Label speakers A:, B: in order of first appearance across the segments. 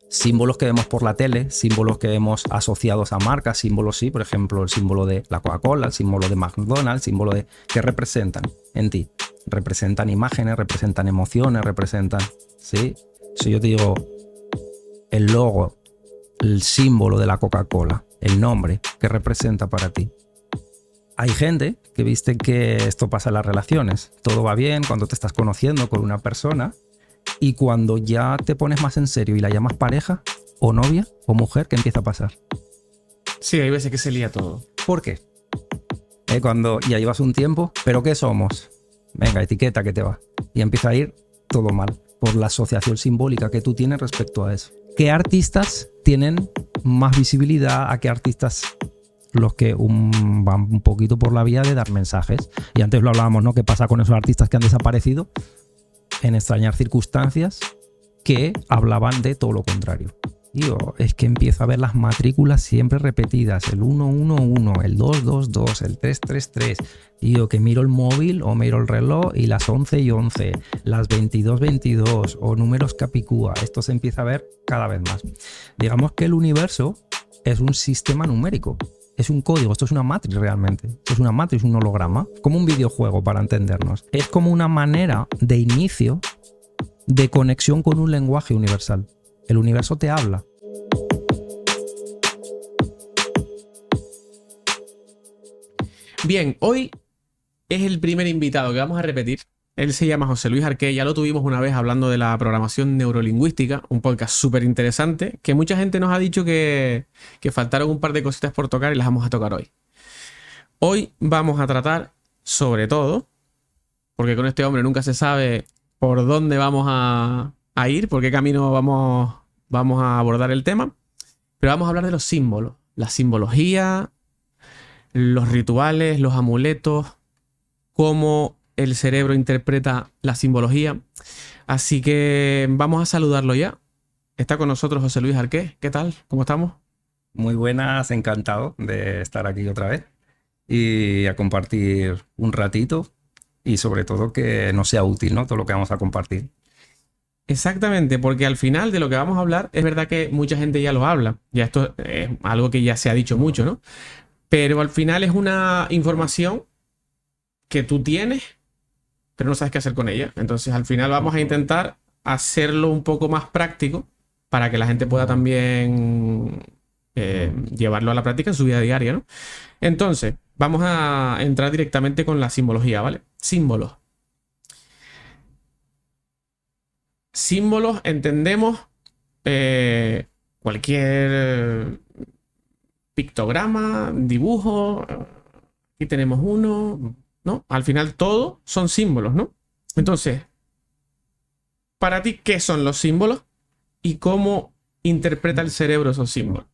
A: símbolos que vemos por la tele, símbolos que vemos asociados a marcas, símbolos sí, por ejemplo, el símbolo de la Coca-Cola, el símbolo de McDonald's, símbolo de... ¿Qué representan en ti? Representan imágenes, representan emociones, representan... ¿Sí? Si yo te digo el logo, el símbolo de la Coca-Cola, el nombre, ¿qué representa para ti? Hay gente que viste que esto pasa en las relaciones. Todo va bien cuando te estás conociendo con una persona y cuando ya te pones más en serio y la llamas pareja o novia o mujer, ¿qué empieza a pasar?
B: Sí, hay veces que se lía todo.
A: ¿Por qué? Cuando ya llevas un tiempo, ¿pero qué somos? Venga, etiqueta que te va. Y empieza a ir todo mal por la asociación simbólica que tú tienes respecto a eso. ¿Qué artistas tienen más visibilidad? ¿A qué artistas los que van un poquito por la vía de dar mensajes? Y antes lo hablábamos, ¿no? ¿Qué pasa con esos artistas que han desaparecido en extrañas circunstancias que hablaban de todo lo contrario? Tío, es que empiezo a ver las matrículas siempre repetidas, el 111, el 222, el 333. Tío, que miro el móvil o miro el reloj y las 11:11, las 22:22 o números capicúa. Esto se empieza a ver cada vez más. Digamos que el universo es un sistema numérico. Es un código, esto es una matriz realmente. Esto es una matriz, un holograma, como un videojuego para entendernos. Es como una manera de inicio de conexión con un lenguaje universal. El universo te habla.
B: Bien, hoy es el primer invitado que vamos a repetir. Él se llama José Luis Arqué, ya lo tuvimos una vez hablando de la programación neurolingüística, un podcast súper interesante, que mucha gente nos ha dicho que faltaron un par de cositas por tocar y las vamos a tocar hoy. Hoy vamos a tratar, sobre todo, porque con este hombre nunca se sabe por dónde vamos a ir, por qué camino vamos a abordar el tema, pero vamos a hablar de los símbolos, la simbología, los rituales, los amuletos, cómo el cerebro interpreta la simbología. Así que vamos a saludarlo ya. Está con nosotros José Luis Arqué. ¿Qué tal? ¿Cómo estamos?
A: Muy buenas, encantado de estar aquí otra vez y a compartir un ratito y sobre todo que nos sea útil, ¿no? Todo lo que vamos a compartir.
B: Exactamente, porque al final de lo que vamos a hablar, es verdad que mucha gente ya lo habla. Ya esto es algo que ya se ha dicho mucho, ¿no? Pero al final es una información que tú tienes, pero no sabes qué hacer con ella. Entonces, al final vamos a intentar hacerlo un poco más práctico para que la gente pueda también llevarlo a la práctica en su vida diaria, ¿no? Entonces, vamos a entrar directamente con la simbología, ¿vale? Símbolos. Símbolos entendemos cualquier pictograma, dibujo. Aquí tenemos uno, ¿no? Al final todo son símbolos, ¿no? Entonces, para ti, ¿qué son los símbolos y cómo interpreta el cerebro esos símbolos?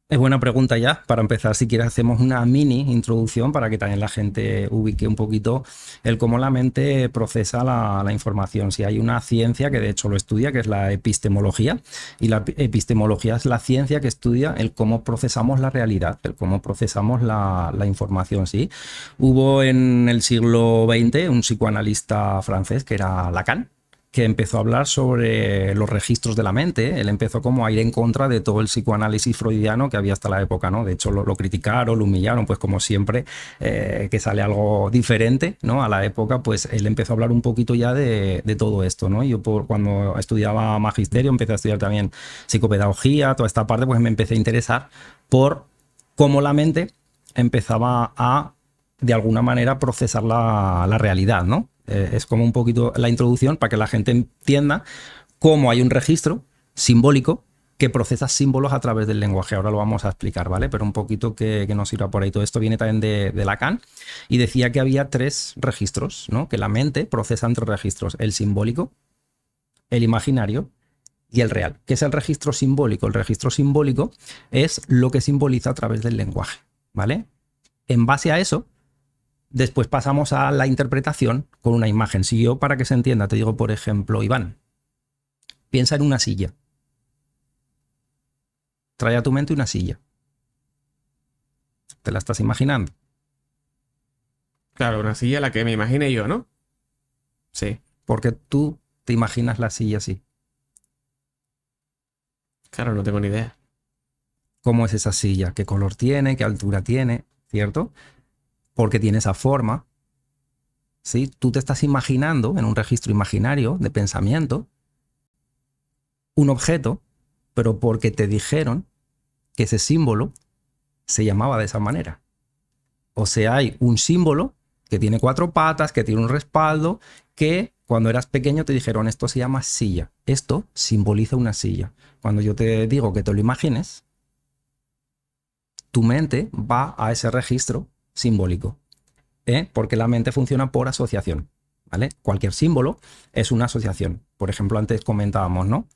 A: Es buena pregunta ya. Para empezar, si quieres, hacemos una mini introducción para que también la gente ubique un poquito el cómo la mente procesa la información. Si hay una ciencia que de hecho lo estudia, que es la epistemología, y la epistemología es la ciencia que estudia el cómo procesamos la realidad, el cómo procesamos la información. ¿Sí? Hubo en el siglo XX un psicoanalista francés que era Lacan, que empezó a hablar sobre los registros de la mente. Él empezó como a ir en contra de todo el psicoanálisis freudiano que había hasta la época, ¿no? De hecho, lo criticaron, lo humillaron, pues como siempre, que sale algo diferente, ¿no? A la época, pues él empezó a hablar un poquito ya de todo esto, ¿no? Yo cuando estudiaba magisterio, empecé a estudiar también psicopedagogía, toda esta parte, pues me empecé a interesar por cómo la mente empezaba a, de alguna manera, procesar la realidad, ¿no? Es como un poquito la introducción para que la gente entienda cómo hay un registro simbólico que procesa símbolos a través del lenguaje. Ahora lo vamos a explicar, ¿vale? Pero un poquito que nos sirva por ahí. Todo esto viene también de Lacan y decía que había 3 registros, ¿no? Que la mente procesa en 3 registros: el simbólico, el imaginario y el real. ¿Qué es el registro simbólico? El registro simbólico es lo que simboliza a través del lenguaje, ¿vale? En base a eso, después pasamos a la interpretación con una imagen. Si yo, para que se entienda, te digo, por ejemplo, Iván, piensa en una silla. Trae a tu mente una silla. ¿Te la estás imaginando?
B: Claro, una silla la que me imaginé yo, ¿no? Sí.
A: Porque tú te imaginas la silla así.
B: Claro, no tengo ni idea.
A: ¿Cómo es esa silla? ¿Qué color tiene? ¿Qué altura tiene? ¿Cierto? Porque tiene esa forma. ¿Sí? Tú te estás imaginando en un registro imaginario de pensamiento un objeto, pero porque te dijeron que ese símbolo se llamaba de esa manera. O sea, hay un símbolo que tiene 4 patas, que tiene un respaldo, que cuando eras pequeño te dijeron esto se llama silla. Esto simboliza una silla. Cuando yo te digo que te lo imagines, tu mente va a ese registro simbólico. Porque la mente funciona por asociación. ¿Vale? Cualquier símbolo es una asociación. Por ejemplo, antes comentábamos, ¿no?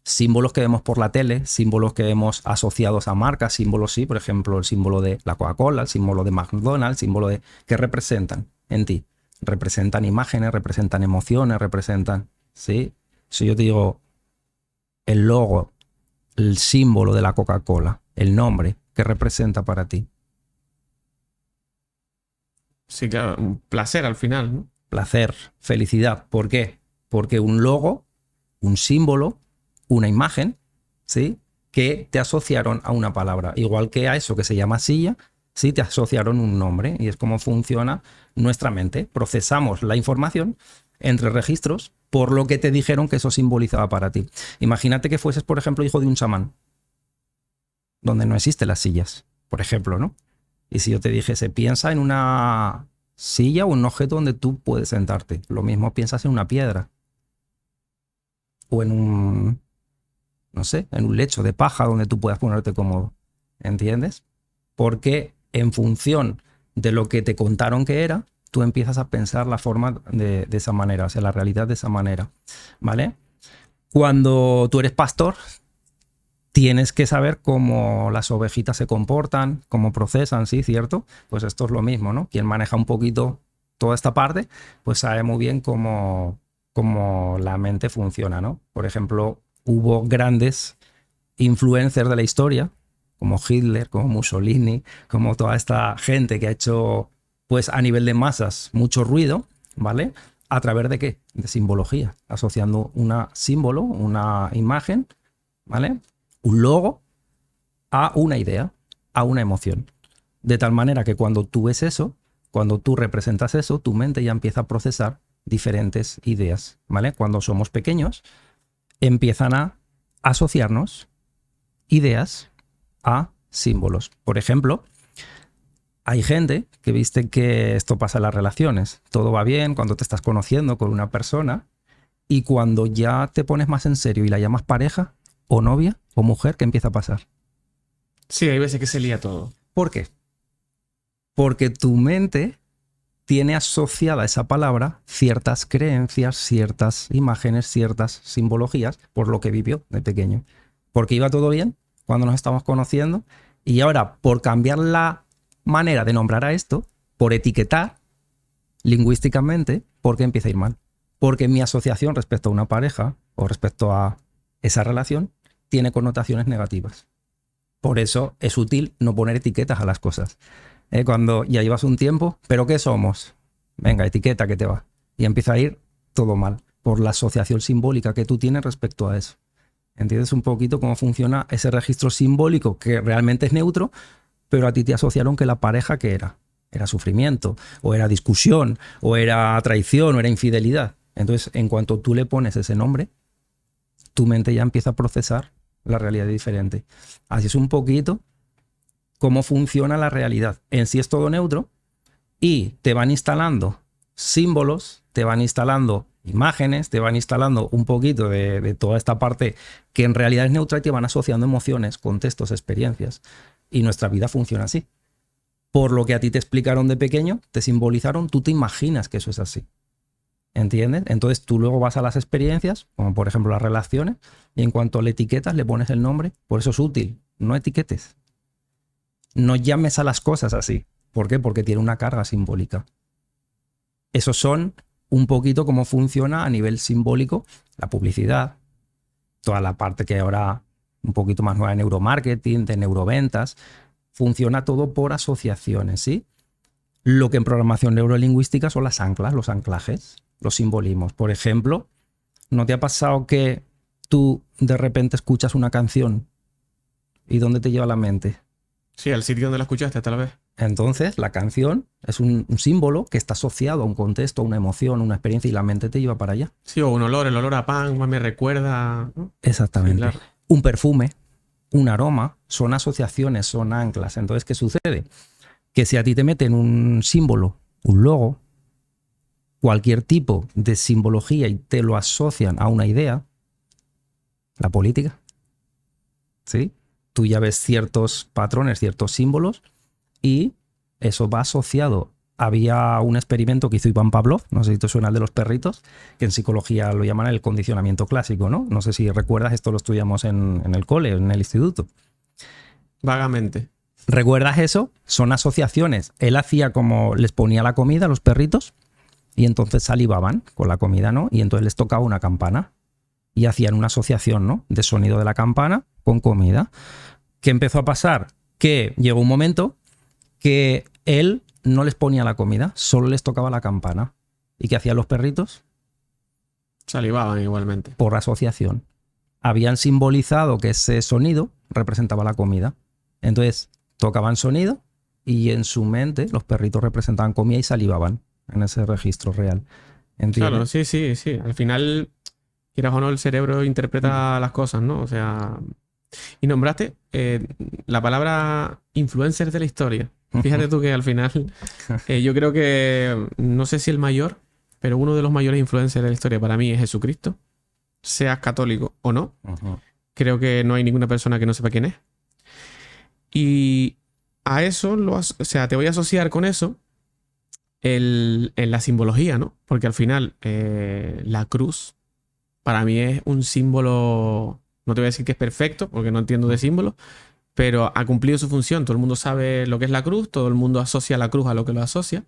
A: Símbolos que vemos por la tele, símbolos que vemos asociados a marcas, símbolos sí, por ejemplo, el símbolo de la Coca-Cola, el símbolo de McDonald's, símbolo de... ¿Qué representan en ti? Representan imágenes, representan emociones, representan... ¿Sí? Si yo te digo el logo, el símbolo de la Coca-Cola, el nombre, ¿qué representa para ti?
B: Sí, claro, un placer al final, ¿no?
A: Placer, felicidad. ¿Por qué? Porque un logo, un símbolo, una imagen, ¿sí? Que te asociaron a una palabra. Igual que a eso que se llama silla, sí te asociaron un nombre. Y es como funciona nuestra mente. Procesamos la información entre registros por lo que te dijeron que eso simbolizaba para ti. Imagínate que fueses, por ejemplo, hijo de un chamán, donde no existen las sillas, por ejemplo, ¿no? Y si yo te dijese, piensa en una silla o un objeto donde tú puedes sentarte. Lo mismo piensas en una piedra. O en un, no sé, en un lecho de paja donde tú puedas ponerte cómodo. ¿Entiendes? Porque en función de lo que te contaron que era, tú empiezas a pensar la forma de esa manera, o sea, la realidad de esa manera. ¿Vale? Cuando tú eres pastor, tienes que saber cómo las ovejitas se comportan, cómo procesan, ¿sí? ¿Cierto? Pues esto es lo mismo, ¿no? Quien maneja un poquito toda esta parte, pues sabe muy bien cómo la mente funciona, ¿no? Por ejemplo, hubo grandes influencers de la historia, como Hitler, como Mussolini, como toda esta gente que ha hecho, pues a nivel de masas, mucho ruido, ¿vale? ¿A través de qué? De simbología, asociando un símbolo, una imagen, ¿vale? Un logo a una idea, a una emoción. De tal manera que cuando tú ves eso, cuando tú representas eso, tu mente ya empieza a procesar diferentes ideas, ¿vale? Cuando somos pequeños, empiezan a asociarnos ideas a símbolos. Por ejemplo, hay gente que viste que esto pasa en las relaciones. Todo va bien cuando te estás conociendo con una persona y cuando ya te pones más en serio y la llamas pareja o novia o mujer, ¿qué empieza a pasar?
B: Sí, hay veces que se lía todo.
A: ¿Por qué? Porque tu mente tiene asociada a esa palabra ciertas creencias, ciertas imágenes, ciertas simbologías por lo que vivió de pequeño. Porque iba todo bien cuando nos estábamos conociendo y ahora por cambiar la manera de nombrar a esto, por etiquetar lingüísticamente, ¿por qué empieza a ir mal? Porque mi asociación respecto a una pareja o respecto a esa relación tiene connotaciones negativas. Por eso es útil no poner etiquetas a las cosas. Cuando ya llevas un tiempo, ¿pero qué somos? Venga, etiqueta que te va. Y empieza a ir todo mal por la asociación simbólica que tú tienes respecto a eso. ¿Entiendes un poquito cómo funciona ese registro simbólico que realmente es neutro, pero a ti te asociaron que la pareja que era? Era sufrimiento, o era discusión, o era traición, o era infidelidad. Entonces, en cuanto tú le pones ese nombre, tu mente ya empieza a procesar la realidad diferente. Así es un poquito cómo funciona la realidad. En sí es todo neutro y te van instalando símbolos, te van instalando imágenes, te van instalando un poquito de toda esta parte que en realidad es neutra y te van asociando emociones, contextos, experiencias. Y nuestra vida funciona así. Por lo que a ti te explicaron de pequeño, te simbolizaron, tú te imaginas que eso es así. ¿Entiendes? Entonces tú luego vas a las experiencias, como por ejemplo las relaciones, y en cuanto le etiquetas, le pones el nombre. Por eso es útil. No etiquetes. No llames a las cosas así. ¿Por qué? Porque tiene una carga simbólica. Esos son un poquito cómo funciona a nivel simbólico la publicidad, toda la parte que ahora un poquito más nueva de neuromarketing, de neuroventas. Funciona todo por asociaciones, ¿sí? Lo que en programación neurolingüística son las anclas, los anclajes, los simbolismos. Por ejemplo, ¿no te ha pasado que tú de repente escuchas una canción y ¿dónde te lleva la mente?
B: Sí, al sitio donde la escuchaste tal vez.
A: Entonces, la canción es un símbolo que está asociado a un contexto, a una emoción, a una experiencia y la mente te lleva para allá.
B: Sí, o un olor, el olor a pan me recuerda, ¿no?
A: Exactamente.
B: Sí, claro.
A: Un perfume, un aroma, son asociaciones, son anclas. Entonces, ¿qué sucede? Que si a ti te meten un símbolo, un logo, cualquier tipo de simbología y te lo asocian a una idea, la política, ¿sí? Tú ya ves ciertos patrones, ciertos símbolos y eso va asociado. Había un experimento que hizo Iván Pavlov, no sé si te suena el de los perritos, que en psicología lo llaman el condicionamiento clásico, ¿no? No sé si recuerdas, esto lo estudiamos en el cole, en el instituto.
B: Vagamente.
A: ¿Recuerdas eso? Son asociaciones. Él hacía como les ponía la comida a los perritos y entonces salivaban con la comida, ¿no? Y entonces les tocaba una campana y hacían una asociación, ¿no? De sonido de la campana con comida. ¿Qué empezó a pasar? Que llegó un momento que él no les ponía la comida, solo les tocaba la campana. ¿Y qué hacían los perritos?
B: Salivaban igualmente.
A: Por asociación. Habían simbolizado que ese sonido representaba la comida. Entonces, tocaban sonido y en su mente los perritos representaban comida y salivaban en ese registro real. ¿Entiendes?
B: Claro, sí, sí, sí. Al final, quieras o no, el cerebro interpreta las cosas, ¿no? O sea... Y nombraste la palabra influencer de la historia. Fíjate tú que al final yo creo que, no sé si el mayor, pero uno de los mayores influencers de la historia para mí es Jesucristo. Seas católico o no. Creo que no hay ninguna persona que no sepa quién es. Y a eso, o sea, te voy a asociar con eso en la simbología, ¿no? Porque al final la cruz para mí es un símbolo, no te voy a decir que es perfecto, porque no entiendo de símbolos, pero ha cumplido su función. Todo el mundo sabe lo que es la cruz, todo el mundo asocia la cruz a lo que lo asocia.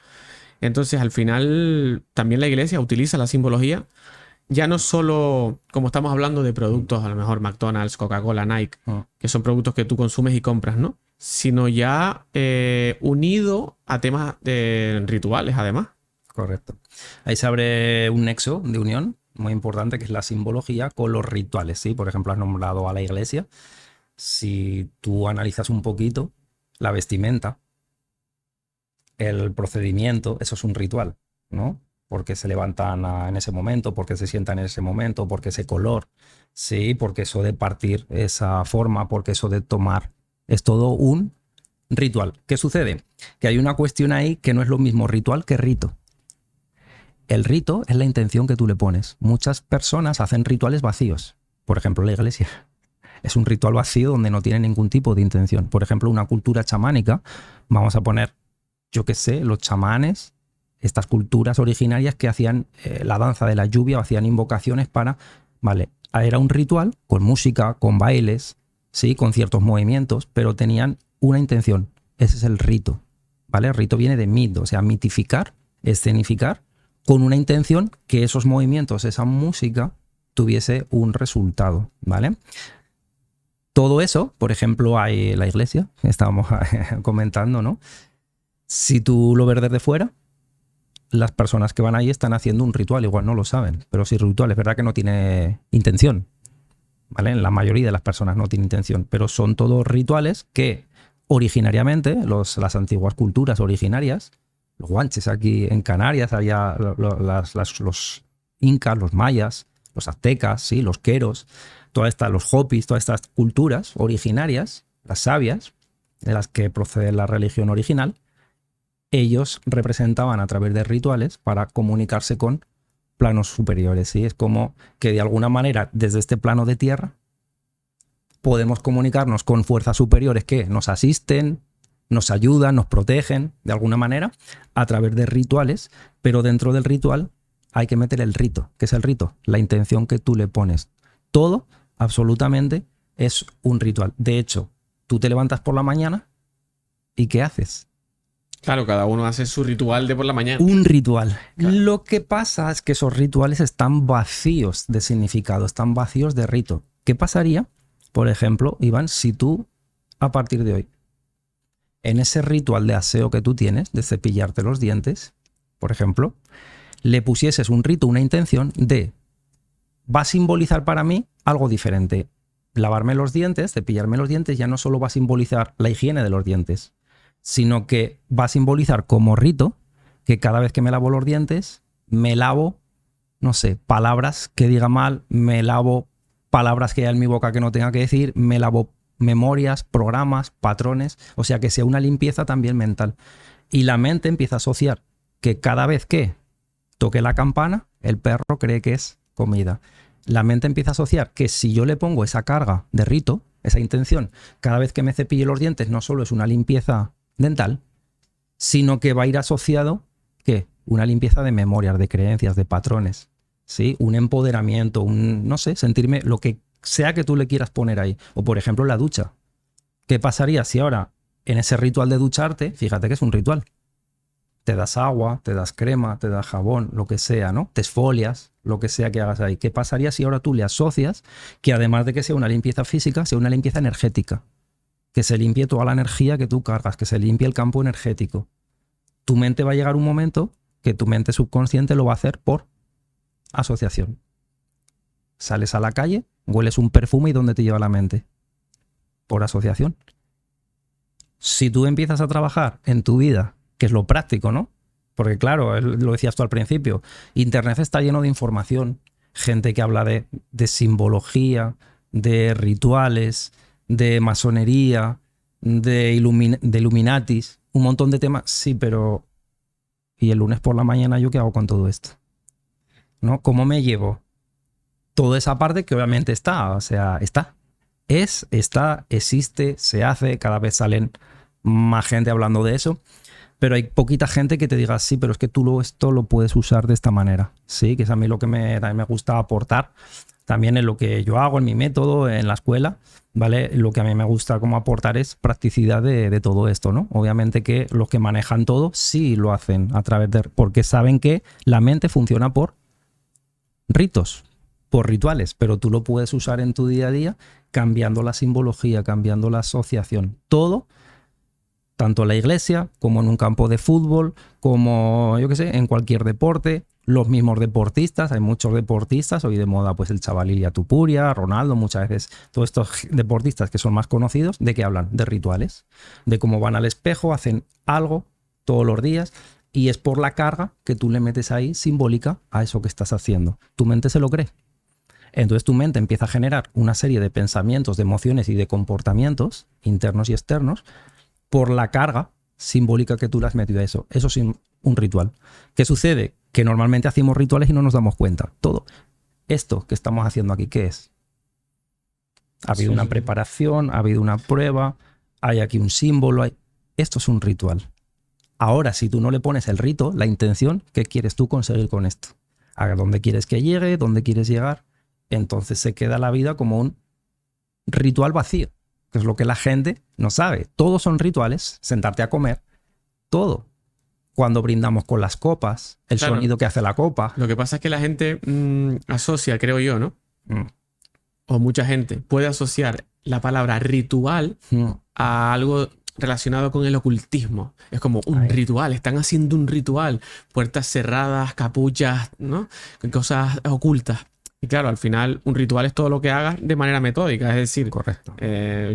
B: Entonces, al final, también la iglesia utiliza la simbología, ya no solo como estamos hablando de productos, a lo mejor McDonald's, Coca-Cola, Nike, que son productos que tú consumes y compras, ¿no? Sino ya unido a temas de rituales, además.
A: Correcto. Ahí se abre un nexo de unión muy importante, que es la simbología con los rituales, ¿sí? Por ejemplo, has nombrado a la iglesia. Si tú analizas un poquito la vestimenta, el procedimiento, eso es un ritual, ¿no? Porque se levantan en ese momento, porque se sientan en ese momento, porque ese color, sí, porque eso de partir esa forma, porque eso de tomar, es todo un ritual. ¿Qué sucede? Que hay una cuestión ahí que no es lo mismo ritual que rito. El rito es la intención que tú le pones. Muchas personas hacen rituales vacíos. Por ejemplo, la iglesia. Es un ritual vacío donde no tiene ningún tipo de intención. Por ejemplo, una cultura chamánica, vamos a poner, yo qué sé, los chamanes, estas culturas originarias que hacían la danza de la lluvia o hacían invocaciones para, vale, era un ritual con música, con bailes, sí, con ciertos movimientos, pero tenían una intención. Ese es el rito, ¿vale? El rito viene de mit, o sea, mitificar, escenificar, con una intención que esos movimientos, esa música, tuviese un resultado, ¿vale? Todo eso, por ejemplo, hay la iglesia, estábamos comentando, ¿no? Si tú lo ves desde fuera, las personas que van ahí están haciendo un ritual, igual no lo saben, pero si el ritual es verdad que no tiene intención, ¿vale? La mayoría de las personas no tienen intención, pero son todos rituales que originariamente, las antiguas culturas originarias, los guanches aquí en Canarias, había los incas, los mayas, los aztecas, ¿sí? Los queros, los hopis, todas estas culturas originarias, las sabias, de las que procede la religión original, ellos representaban a través de rituales para comunicarse con planos superiores, ¿sí? Es como que de alguna manera desde este plano de tierra podemos comunicarnos con fuerzas superiores que nos asisten, nos ayudan, nos protegen de alguna manera a través de rituales, pero dentro del ritual hay que meter el rito. ¿Qué es el rito? La intención que tú le pones. Todo, absolutamente, es un ritual. De hecho, tú te levantas por la mañana y ¿qué haces?
B: Claro, cada uno hace su ritual de por la mañana.
A: Un ritual.
B: Claro.
A: Lo que pasa es que esos rituales están vacíos de significado, están vacíos de rito. ¿Qué pasaría, por ejemplo, Iván, si tú, a partir de hoy, en ese ritual de aseo que tú tienes, de cepillarte los dientes, por ejemplo, le pusieses un rito, una intención de va a simbolizar para mí algo diferente. Lavarme los dientes, cepillarme los dientes, ya no solo va a simbolizar la higiene de los dientes, sino que va a simbolizar como rito que cada vez que me lavo los dientes, me lavo, no sé, palabras que diga mal, me lavo palabras que haya en mi boca que no tenga que decir, me lavo memorias, programas, patrones, o sea, que sea una limpieza también mental. Y la mente empieza a asociar que cada vez que toque la campana, el perro cree que es comida. La mente empieza a asociar que si yo le pongo esa carga de rito, esa intención, cada vez que me cepille los dientes, no solo es una limpieza dental, sino que va a ir asociado, ¿qué? Una limpieza de memorias, de creencias, de patrones, ¿sí? Un empoderamiento, no sé, sentirme lo que sea que tú le quieras poner ahí. O por ejemplo la ducha. ¿Qué pasaría si ahora en ese ritual de ducharte, fíjate que es un ritual, te das agua, te das crema, te das jabón, lo que sea, ¿no? Te esfolias, lo que sea que hagas ahí. ¿Qué pasaría si ahora tú le asocias que además de que sea una limpieza física, sea una limpieza energética? Que se limpie toda la energía que tú cargas, que se limpie el campo energético. Tu mente va a llegar un momento que tu mente subconsciente lo va a hacer por asociación. Sales a la calle, hueles un perfume y ¿dónde te lleva la mente? Por asociación. Si tú empiezas a trabajar en tu vida, que es lo práctico, ¿no? Porque claro, lo decías tú al principio, Internet está lleno de información, gente que habla de simbología, de rituales, de masonería, de Illuminatis, un montón de temas. Sí, pero ¿y el lunes por la mañana yo qué hago con todo esto? ¿No? ¿Cómo me llevo toda esa parte que obviamente está? O sea, está, existe, se hace, cada vez salen más gente hablando de eso. Pero hay poquita gente que te diga, sí, pero es que tú esto lo puedes usar de esta manera. Sí, que es a mí lo que también me gusta aportar. También en lo que yo hago, en mi método, en la escuela, ¿vale? Lo que a mí me gusta como aportar es practicidad de todo esto, ¿no? Obviamente que los que manejan todo sí lo hacen a través de... Porque saben que la mente funciona por ritos, por rituales, pero tú lo puedes usar en tu día a día cambiando la simbología, cambiando la asociación. Todo, tanto en la iglesia como en un campo de fútbol, como yo qué sé, en cualquier deporte. Los mismos deportistas, hay muchos deportistas, hoy de moda pues el chaval Ilia Tupuria, Ronaldo, muchas veces todos estos deportistas que son más conocidos, ¿de qué hablan? De rituales, de cómo van al espejo, hacen algo todos los días y es por la carga que tú le metes ahí simbólica a eso que estás haciendo. Tu mente se lo cree. Entonces tu mente empieza a generar una serie de pensamientos, de emociones y de comportamientos internos y externos por la carga simbólica que tú le has metido a eso. Eso es un ritual. ¿Qué sucede? Que normalmente hacemos rituales y no nos damos cuenta. Todo esto que estamos haciendo aquí, ¿qué es? Ha habido una preparación, ha habido una prueba, hay aquí un símbolo. Esto es un ritual. Ahora, si tú no le pones el rito, la intención, ¿qué quieres tú conseguir con esto? ¿A dónde quieres que llegue? ¿Dónde quieres llegar? Entonces se queda la vida como un ritual vacío, que es lo que la gente no sabe. Todos son rituales, sentarte a comer, todo. Cuando brindamos con las copas, el sonido que hace la copa.
B: Lo que pasa es que la gente asocia, creo yo, ¿no? O mucha gente puede asociar la palabra ritual a algo relacionado con el ocultismo. Es como un ritual, están haciendo un ritual. Puertas cerradas, capuchas, ¿no? Cosas ocultas. Y claro, al final un ritual es todo lo que hagas de manera metódica. Es decir,
A: correcto.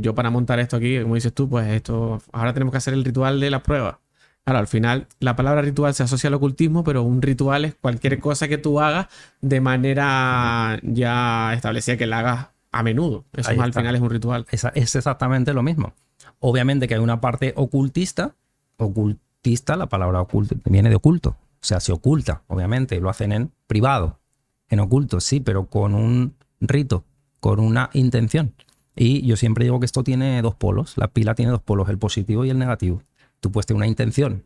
B: Yo para montar esto aquí, como dices tú, pues esto, ahora tenemos que hacer el ritual de la prueba. Claro, al final la palabra ritual se asocia al ocultismo, pero un ritual es cualquier cosa que tú hagas de manera ya establecida, que la hagas a menudo. Eso al final es un ritual.
A: Es exactamente lo mismo. Obviamente que hay una parte ocultista. Ocultista, la palabra oculto viene de oculto. O sea, se oculta, obviamente. Lo hacen en privado, en oculto, sí, pero con un rito, con una intención. Y yo siempre digo que esto tiene dos polos. La pila tiene dos polos, el positivo y el negativo. Tú puedes tener una intención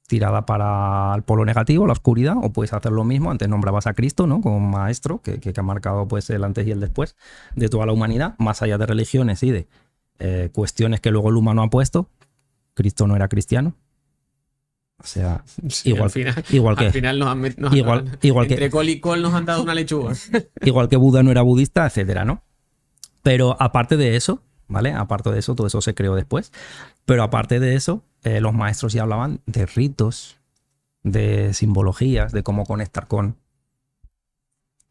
A: tirada para el polo negativo, la oscuridad, o puedes hacer lo mismo. Antes nombrabas a Cristo, ¿no? Como maestro, que ha marcado pues, el antes y el después de toda la humanidad, más allá de religiones y de cuestiones que luego el humano ha puesto. Cristo no era cristiano. O sea,
B: sí,
A: igual,
B: al final entre col y col nos han dado una lechuga.
A: Igual que Buda no era budista, etcétera, ¿no? Pero aparte de eso, ¿vale? Aparte de eso, todo eso se creó después. Pero aparte de eso, los maestros ya hablaban de ritos, de simbologías, de cómo conectar con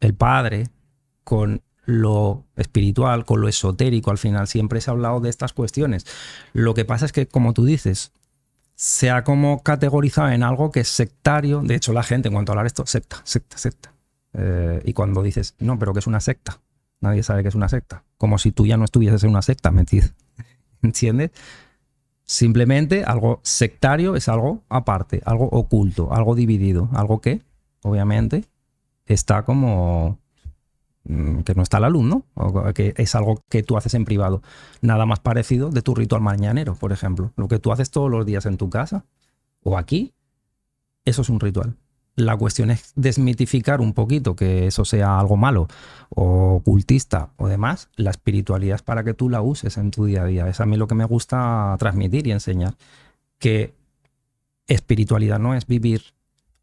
A: el padre, con lo espiritual, con lo esotérico. Al final siempre se ha hablado de estas cuestiones. Lo que pasa es que, como tú dices, se ha como categorizado en algo que es sectario. De hecho, la gente, en cuanto a hablar esto, secta, secta, secta. Y cuando dices, no, pero ¿qué es una secta? Nadie sabe qué es una secta. Como si tú ya no estuvieses en una secta, metido. ¿Entiendes? Simplemente algo sectario es algo aparte, algo oculto, algo dividido, algo que, obviamente, está como que no está a la luz, ¿no? O que es algo que tú haces en privado. Nada más parecido de tu ritual mañanero, por ejemplo. Lo que tú haces todos los días en tu casa o aquí, eso es un ritual. La cuestión es desmitificar un poquito que eso sea algo malo o ocultista o demás. La espiritualidad es para que tú la uses en tu día a día. Es a mí lo que me gusta transmitir y enseñar. Que espiritualidad no es vivir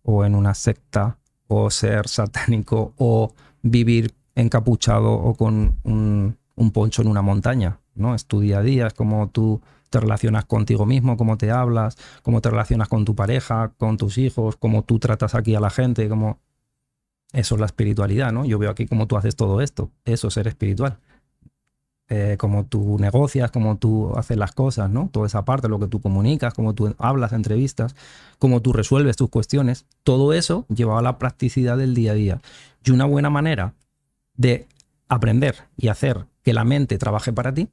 A: o en una secta o ser satánico o vivir encapuchado o con un poncho en una montaña, ¿no? Es tu día a día, es como tú te relacionas contigo mismo, cómo te hablas, cómo te relacionas con tu pareja, con tus hijos, cómo tú tratas aquí a la gente, cómo... Eso es la espiritualidad, ¿no? Yo veo aquí cómo tú haces todo esto, eso es ser espiritual. Cómo tú negocias, cómo tú haces las cosas, ¿no? Toda esa parte, lo que tú comunicas, cómo tú hablas, entrevistas, cómo tú resuelves tus cuestiones, todo eso llevado a la practicidad del día a día. Y una buena manera de aprender y hacer que la mente trabaje para ti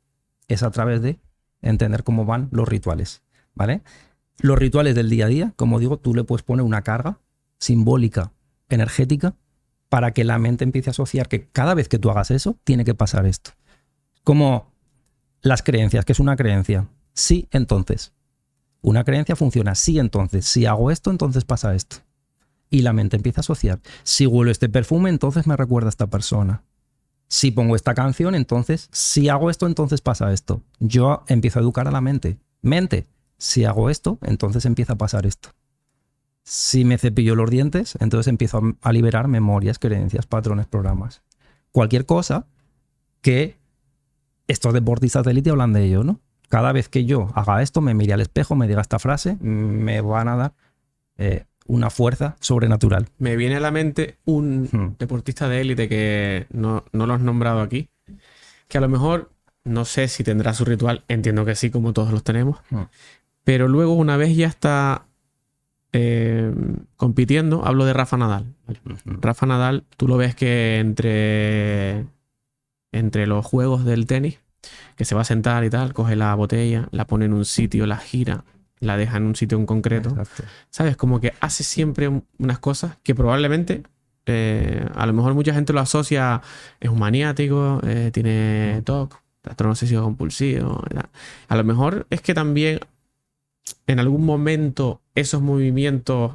A: es a través de entender cómo van los rituales, ¿vale? Los rituales del día a día, como digo, tú le puedes poner una carga simbólica, energética, para que la mente empiece a asociar que cada vez que tú hagas eso, tiene que pasar esto. Como las creencias, que es una creencia. Sí, entonces. Una creencia funciona sí, entonces. Si hago esto, entonces pasa esto. Y la mente empieza a asociar. Si huelo este perfume, entonces me recuerda a esta persona. Si pongo esta canción, entonces, si hago esto, entonces pasa esto. Yo empiezo a educar a la mente. Mente, si hago esto, entonces empieza a pasar esto. Si me cepillo los dientes, entonces empiezo a liberar memorias, creencias, patrones, programas. Cualquier cosa que estos deportistas de élite hablan de ello, ¿no? Cada vez que yo haga esto, me mire al espejo, me diga esta frase, me van a dar una fuerza sobrenatural.
B: Me viene a la mente un deportista de élite que no lo has nombrado aquí, que a lo mejor, no sé si tendrá su ritual, entiendo que sí, como todos los tenemos, pero luego una vez ya está compitiendo, hablo de Rafa Nadal. Rafa Nadal, tú lo ves que entre los juegos del tenis, que se va a sentar y tal, coge la botella, la pone en un sitio, la gira, la deja en un sitio en concreto.
A: Exacto.
B: ¿Sabes? Como que hace siempre unas cosas que probablemente a lo mejor mucha gente lo asocia, es un maniático, tiene TOC, trastorno obsesivo compulsivo. A lo mejor es que también en algún momento esos movimientos,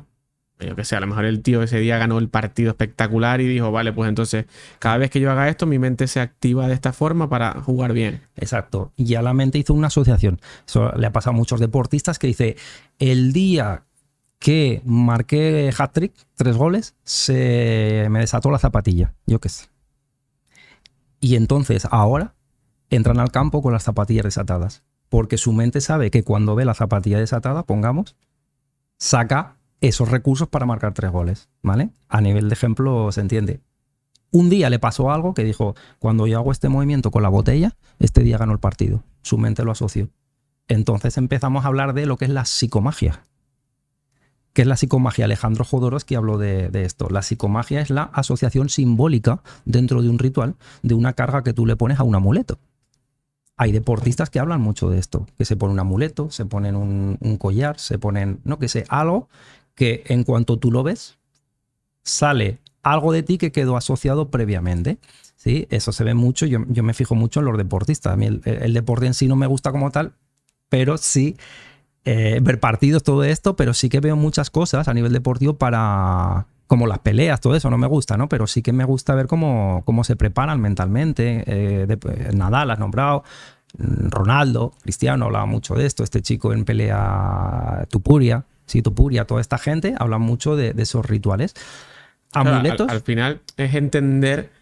B: yo qué sé, a lo mejor el tío ese día ganó el partido espectacular y dijo, vale, pues entonces cada vez que yo haga esto, mi mente se activa de esta forma para jugar bien.
A: Exacto. Y ya la mente hizo una asociación. Eso le ha pasado a muchos deportistas que dice, el día que marqué hat-trick, 3 goles, se me desató la zapatilla. Yo qué sé. Y entonces ahora entran al campo con las zapatillas desatadas. Porque su mente sabe que cuando ve la zapatilla desatada, pongamos, saca esos recursos para marcar 3 goles, ¿vale? A nivel de ejemplo se entiende. Un día le pasó algo que dijo, cuando yo hago este movimiento con la botella, este día ganó el partido. Su mente lo asoció. Entonces empezamos a hablar de lo que es la psicomagia. ¿Qué es la psicomagia? Alejandro Jodorowsky habló de esto. La psicomagia es la asociación simbólica dentro de un ritual de una carga que tú le pones a un amuleto. Hay deportistas que hablan mucho de esto, que se ponen un amuleto, se ponen un collar, se ponen, no que sé, algo que en cuanto tú lo ves, sale algo de ti que quedó asociado previamente. ¿Sí? Eso se ve mucho, yo me fijo mucho en los deportistas. A mí el deporte en sí no me gusta como tal, pero sí ver partidos, todo esto, pero sí que veo muchas cosas a nivel deportivo para... como las peleas, todo eso no me gusta, ¿no? Pero sí que me gusta ver cómo se preparan mentalmente. Nadal has nombrado, Ronaldo, Cristiano hablaba mucho de esto, este chico en pelea Tupuria, sí, Tupuria, toda esta gente habla mucho de esos rituales. Amuletos.
B: Al final es entender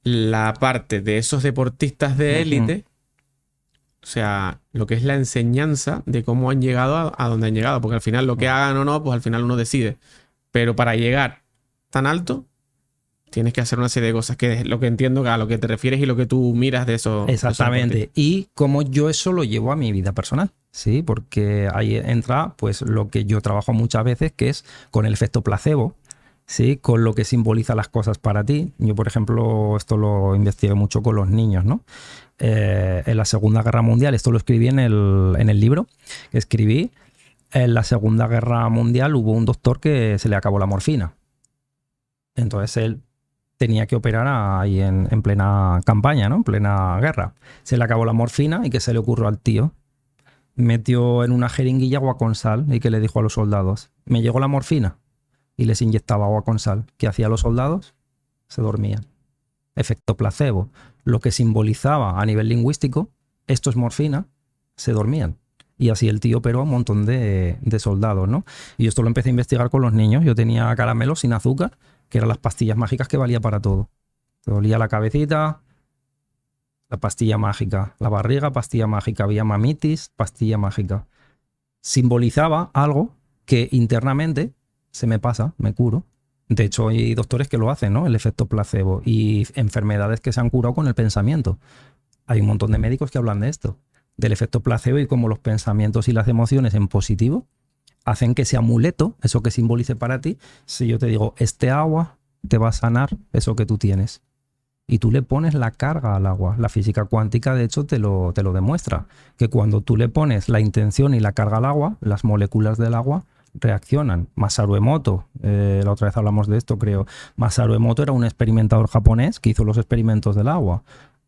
B: la parte de esos deportistas de élite, o sea, lo que es la enseñanza de cómo han llegado a donde han llegado, porque al final lo que hagan o no, pues al final uno decide. Pero para llegar tan alto, tienes que hacer una serie de cosas, que es lo que entiendo a lo que te refieres y lo que tú miras de eso.
A: Exactamente. Y cómo yo eso lo llevo a mi vida personal, ¿sí? Porque ahí entra pues lo que yo trabajo muchas veces, que es con el efecto placebo, ¿sí? Con lo que simboliza las cosas para ti. Yo, por ejemplo, esto lo investigué mucho con los niños, ¿no? En la Segunda Guerra Mundial, esto lo escribí en el libro que escribí. En la Segunda Guerra Mundial hubo un doctor que se le acabó la morfina. Entonces él tenía que operar ahí en plena campaña, ¿no? En plena guerra. Se le acabó la morfina y ¿qué se le ocurrió al tío? Metió en una jeringuilla agua con sal y que le dijo a los soldados, me llegó la morfina, y les inyectaba agua con sal. ¿Qué hacían los soldados? Se dormían. Efecto placebo. Lo que simbolizaba a nivel lingüístico, esto es morfina, se dormían. Y así el tío operó a un montón de soldados, ¿no? Y esto lo empecé a investigar con los niños. Yo tenía caramelos sin azúcar, que eran las pastillas mágicas que valía para todo. Te dolía la cabecita, la pastilla mágica. La barriga, pastilla mágica. Había mamitis, pastilla mágica. Simbolizaba algo que internamente se me pasa, me curo. De hecho, hay doctores que lo hacen, ¿no? El efecto placebo. Y enfermedades que se han curado con el pensamiento. Hay un montón de médicos que hablan de esto, del efecto placebo y cómo los pensamientos y las emociones en positivo hacen que ese amuleto, eso que simbolice para ti, si yo te digo, este agua te va a sanar eso que tú tienes. Y tú le pones la carga al agua. La física cuántica, de hecho, te lo demuestra. Que cuando tú le pones la intención y la carga al agua, las moléculas del agua reaccionan. Masaru Emoto, la otra vez hablamos de esto, creo. Masaru Emoto era un experimentador japonés que hizo los experimentos del agua.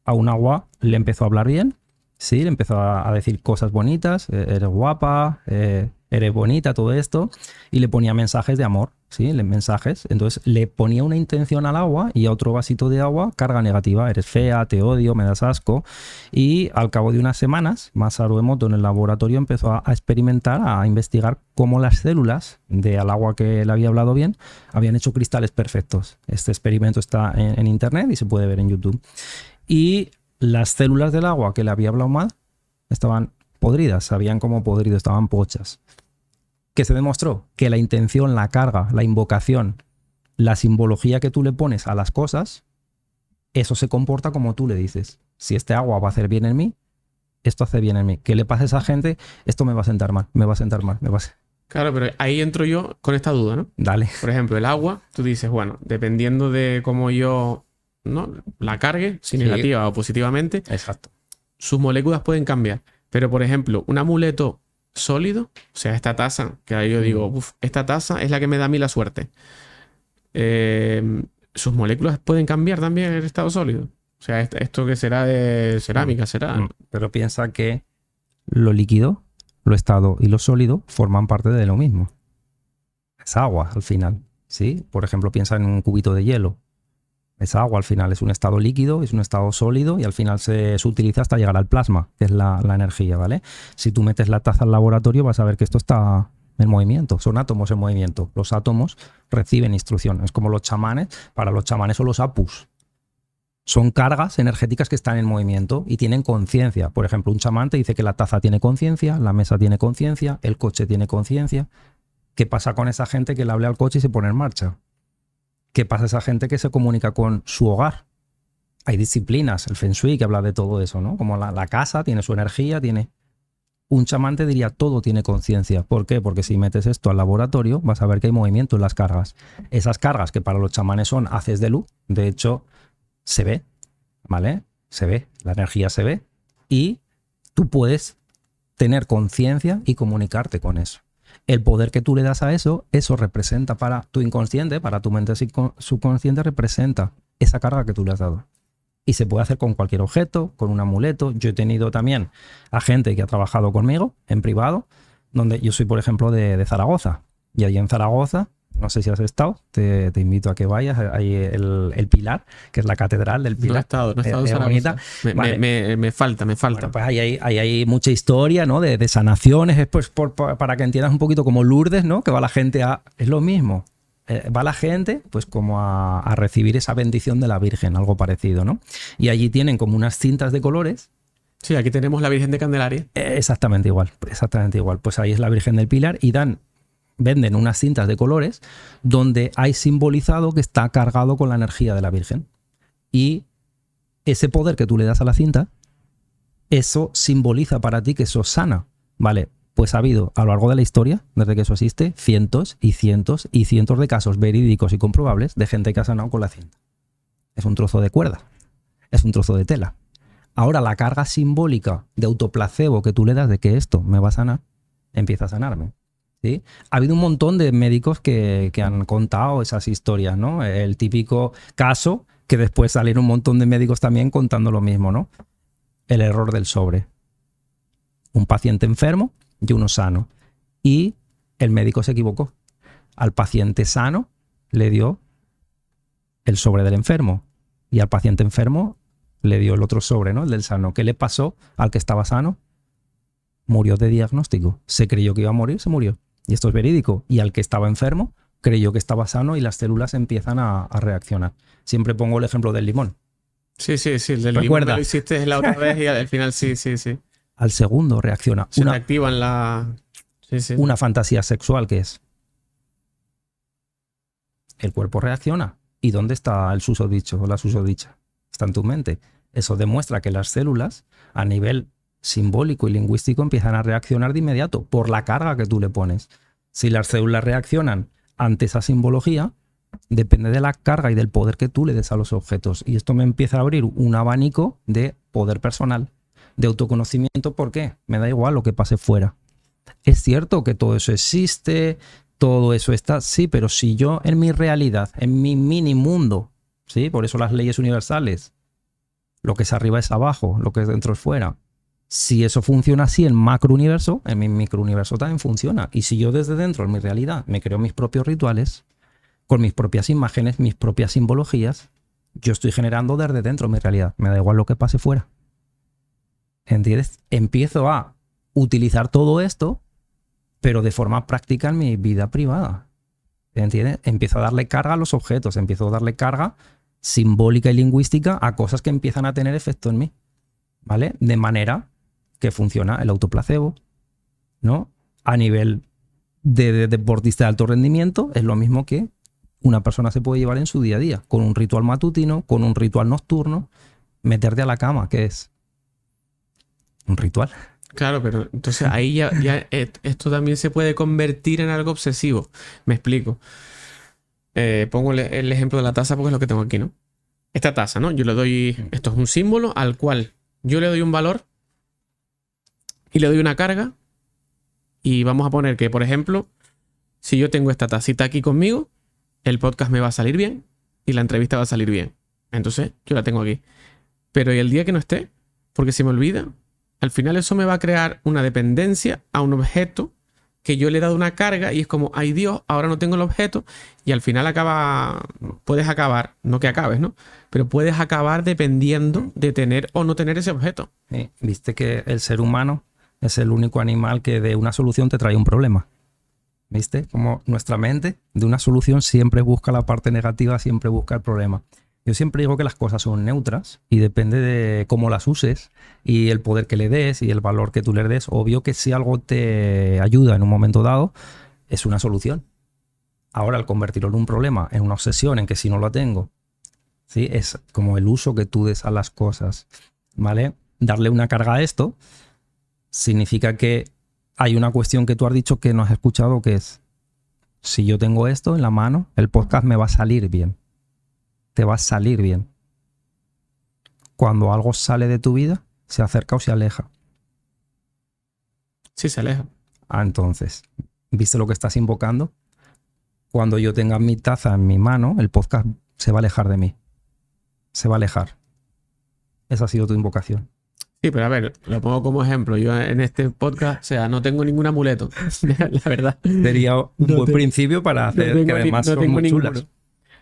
A: A un agua le empezó a hablar bien, sí, le empezó a decir cosas bonitas, eres guapa, eres bonita, todo esto, y le ponía mensajes de amor, sí, mensajes. Entonces le ponía una intención al agua y a otro vasito de agua carga negativa, eres fea, te odio, me das asco. Y al cabo de unas semanas, Masaru Emoto en el laboratorio empezó a experimentar, a investigar cómo las células del agua que le había hablado bien habían hecho cristales perfectos. Este experimento está en internet y se puede ver en YouTube. Y las células del agua que le había hablado mal estaban podridas, sabían como podrido, estaban pochas. ¿Qué se demostró? Que la intención, la carga, la invocación, la simbología que tú le pones a las cosas, eso se comporta como tú le dices. Si este agua va a hacer bien en mí, esto hace bien en mí. ¿Qué le pasa a esa gente? Esto me va a sentar mal, me va a sentar mal, me va a...
B: Claro, pero ahí entro yo con esta duda, ¿no?
A: Dale.
B: Por ejemplo, el agua, tú dices, bueno, dependiendo de cómo yo, ¿no?, la cargue, si negativa o positivamente,
A: exacto,
B: sus moléculas pueden cambiar. Pero, por ejemplo, un amuleto sólido, o sea, esta taza, que ahí yo digo, esta taza es la que me da a mí la suerte. Sus moléculas pueden cambiar también en el estado sólido. O sea, esto que será de cerámica, será.
A: Pero piensa que lo líquido, lo estado y lo sólido forman parte de lo mismo. Es agua al final, ¿sí? Por ejemplo, piensa en un cubito de hielo. Es agua al final, es un estado líquido, es un estado sólido y al final se utiliza hasta llegar al plasma, que es la energía, ¿vale? Si tú metes la taza al laboratorio vas a ver que esto está en movimiento, son átomos en movimiento. Los átomos reciben instrucciones, como los chamanes. Para los chamanes son los apus. Son cargas energéticas que están en movimiento y tienen conciencia. Por ejemplo, un chamán te dice que la taza tiene conciencia, la mesa tiene conciencia, el coche tiene conciencia. ¿Qué pasa con esa gente que le habla al coche y se pone en marcha? ¿Qué pasa a esa gente que se comunica con su hogar? Hay disciplinas, el Feng Shui que habla de todo eso, ¿no? Como la casa tiene su energía, tiene... Un chamán te diría todo tiene conciencia. ¿Por qué? Porque si metes esto al laboratorio vas a ver que hay movimiento en las cargas. Esas cargas que para los chamanes son haces de luz, de hecho se ve, ¿vale? Se ve, la energía se ve y tú puedes tener conciencia y comunicarte con eso. El poder que tú le das a eso, eso representa para tu inconsciente, para tu mente subconsciente, representa esa carga que tú le has dado. Y se puede hacer con cualquier objeto, con un amuleto. Yo he tenido también a gente que ha trabajado conmigo en privado, donde yo soy, por ejemplo, de Zaragoza. Y allí en Zaragoza, no sé si has estado, te invito a que vayas. Hay el Pilar, que es la catedral del Pilar.
B: No he estado en Zaragoza. Me falta.
A: Bueno, pues ahí hay mucha historia, ¿no? De sanaciones, es pues para que entiendas un poquito como Lourdes, ¿no? Que va la gente a... Es lo mismo. Va la gente pues como a recibir esa bendición de la Virgen, algo parecido, ¿no? Y allí tienen como unas cintas de colores.
B: Sí, aquí tenemos la Virgen de Candelaria.
A: Exactamente igual. Pues ahí es la Virgen del Pilar y dan venden unas cintas de colores donde hay simbolizado que está cargado con la energía de la Virgen. Y ese poder que tú le das a la cinta, eso simboliza para ti que eso sana. Vale, pues ha habido a lo largo de la historia, desde que eso existe, cientos y cientos y cientos de casos verídicos y comprobables de gente que ha sanado con la cinta. Es un trozo de cuerda, es un trozo de tela. Ahora la carga simbólica de autoplacebo que tú le das de que esto me va a sanar, empieza a sanarme. ¿Sí? Ha habido un montón de médicos que han contado esas historias, ¿no? El típico caso que después salieron un montón de médicos también contando lo mismo, ¿no? El error del sobre. Un paciente enfermo y uno sano. Y el médico se equivocó. Al paciente sano le dio el sobre del enfermo y al paciente enfermo le dio el otro sobre, ¿no? El del sano. ¿Qué le pasó al que estaba sano? Murió de diagnóstico. Se creyó que iba a morir, se murió. Y esto es verídico. Y al que estaba enfermo, creyó que estaba sano y las células empiezan a reaccionar. Siempre pongo el ejemplo del limón.
B: Sí, el del limón me lo hiciste la otra vez y al final sí.
A: Al segundo reacciona.
B: Se reactivan la... Sí.
A: Una fantasía sexual que es. El cuerpo reacciona. ¿Y dónde está el susodicho o la susodicha? Está en tu mente. Eso demuestra que las células, a nivel simbólico y lingüístico, empiezan a reaccionar de inmediato por la carga que tú le pones. Si las células reaccionan ante esa simbología, depende de la carga y del poder que tú le des a los objetos. Y esto me empieza a abrir un abanico de poder personal, de autoconocimiento. ¿Por qué? Me da igual lo que pase fuera. Es cierto que todo eso existe, todo eso está, sí, pero si yo en mi realidad, en mi mini mundo, ¿sí? Por eso las leyes universales, lo que es arriba es abajo, lo que es dentro es fuera. Si eso funciona así en macrouniverso, en mi microuniverso también funciona. Y si yo desde dentro, en mi realidad, me creo mis propios rituales, con mis propias imágenes, mis propias simbologías, yo estoy generando desde dentro mi realidad. Me da igual lo que pase fuera. ¿Entiendes? Empiezo a utilizar todo esto, pero de forma práctica en mi vida privada. ¿Entiendes? Empiezo a darle carga a los objetos, empiezo a darle carga simbólica y lingüística a cosas que empiezan a tener efecto en mí. ¿Vale? De manera que funciona el autoplacebo, ¿no? A nivel de deportista de alto rendimiento, es lo mismo que una persona se puede llevar en su día a día, con un ritual matutino, con un ritual nocturno, meterte a la cama, que es un ritual.
B: Claro, pero entonces ahí ya esto también se puede convertir en algo obsesivo. Me explico. Pongo el ejemplo de la taza porque es lo que tengo aquí, ¿no? Esta taza, ¿no? Yo le doy... Esto es un símbolo al cual yo le doy un valor y le doy una carga. Y vamos a poner que, por ejemplo, si yo tengo esta tacita aquí conmigo, el podcast me va a salir bien y la entrevista va a salir bien. Entonces, yo la tengo aquí. Pero ¿y el día que no esté? Porque se me olvida. Al final eso me va a crear una dependencia a un objeto que yo le he dado una carga y es como, ay Dios, ahora no tengo el objeto y al final puedes acabar, no que acabes, ¿no? Pero puedes acabar dependiendo de tener o no tener ese objeto.
A: Sí, viste que el ser humano es el único animal que de una solución te trae un problema. ¿Viste? Como nuestra mente de una solución siempre busca la parte negativa, siempre busca el problema. Yo siempre digo que las cosas son neutras y depende de cómo las uses y el poder que le des y el valor que tú le des. Obvio que si algo te ayuda en un momento dado, es una solución. Ahora, al convertirlo en un problema, en una obsesión, en que si no lo tengo, ¿sí? Es como el uso que tú des a las cosas, ¿vale? Darle una carga a esto significa que hay una cuestión que tú has dicho que no has escuchado, que es, si yo tengo esto en la mano, el podcast me va a salir bien. Te va a salir bien. Cuando algo sale de tu vida, se acerca o se aleja.
B: Sí, se aleja.
A: Entonces, ¿viste lo que estás invocando? Cuando yo tenga mi taza en mi mano, el podcast se va a alejar de mí. Se va a alejar. Esa ha sido tu invocación.
B: Sí, pero a ver, lo pongo como ejemplo. Yo en este podcast, o sea, no tengo ningún amuleto. La verdad.
A: Sería un buen principio para hacer que además son muy chulas.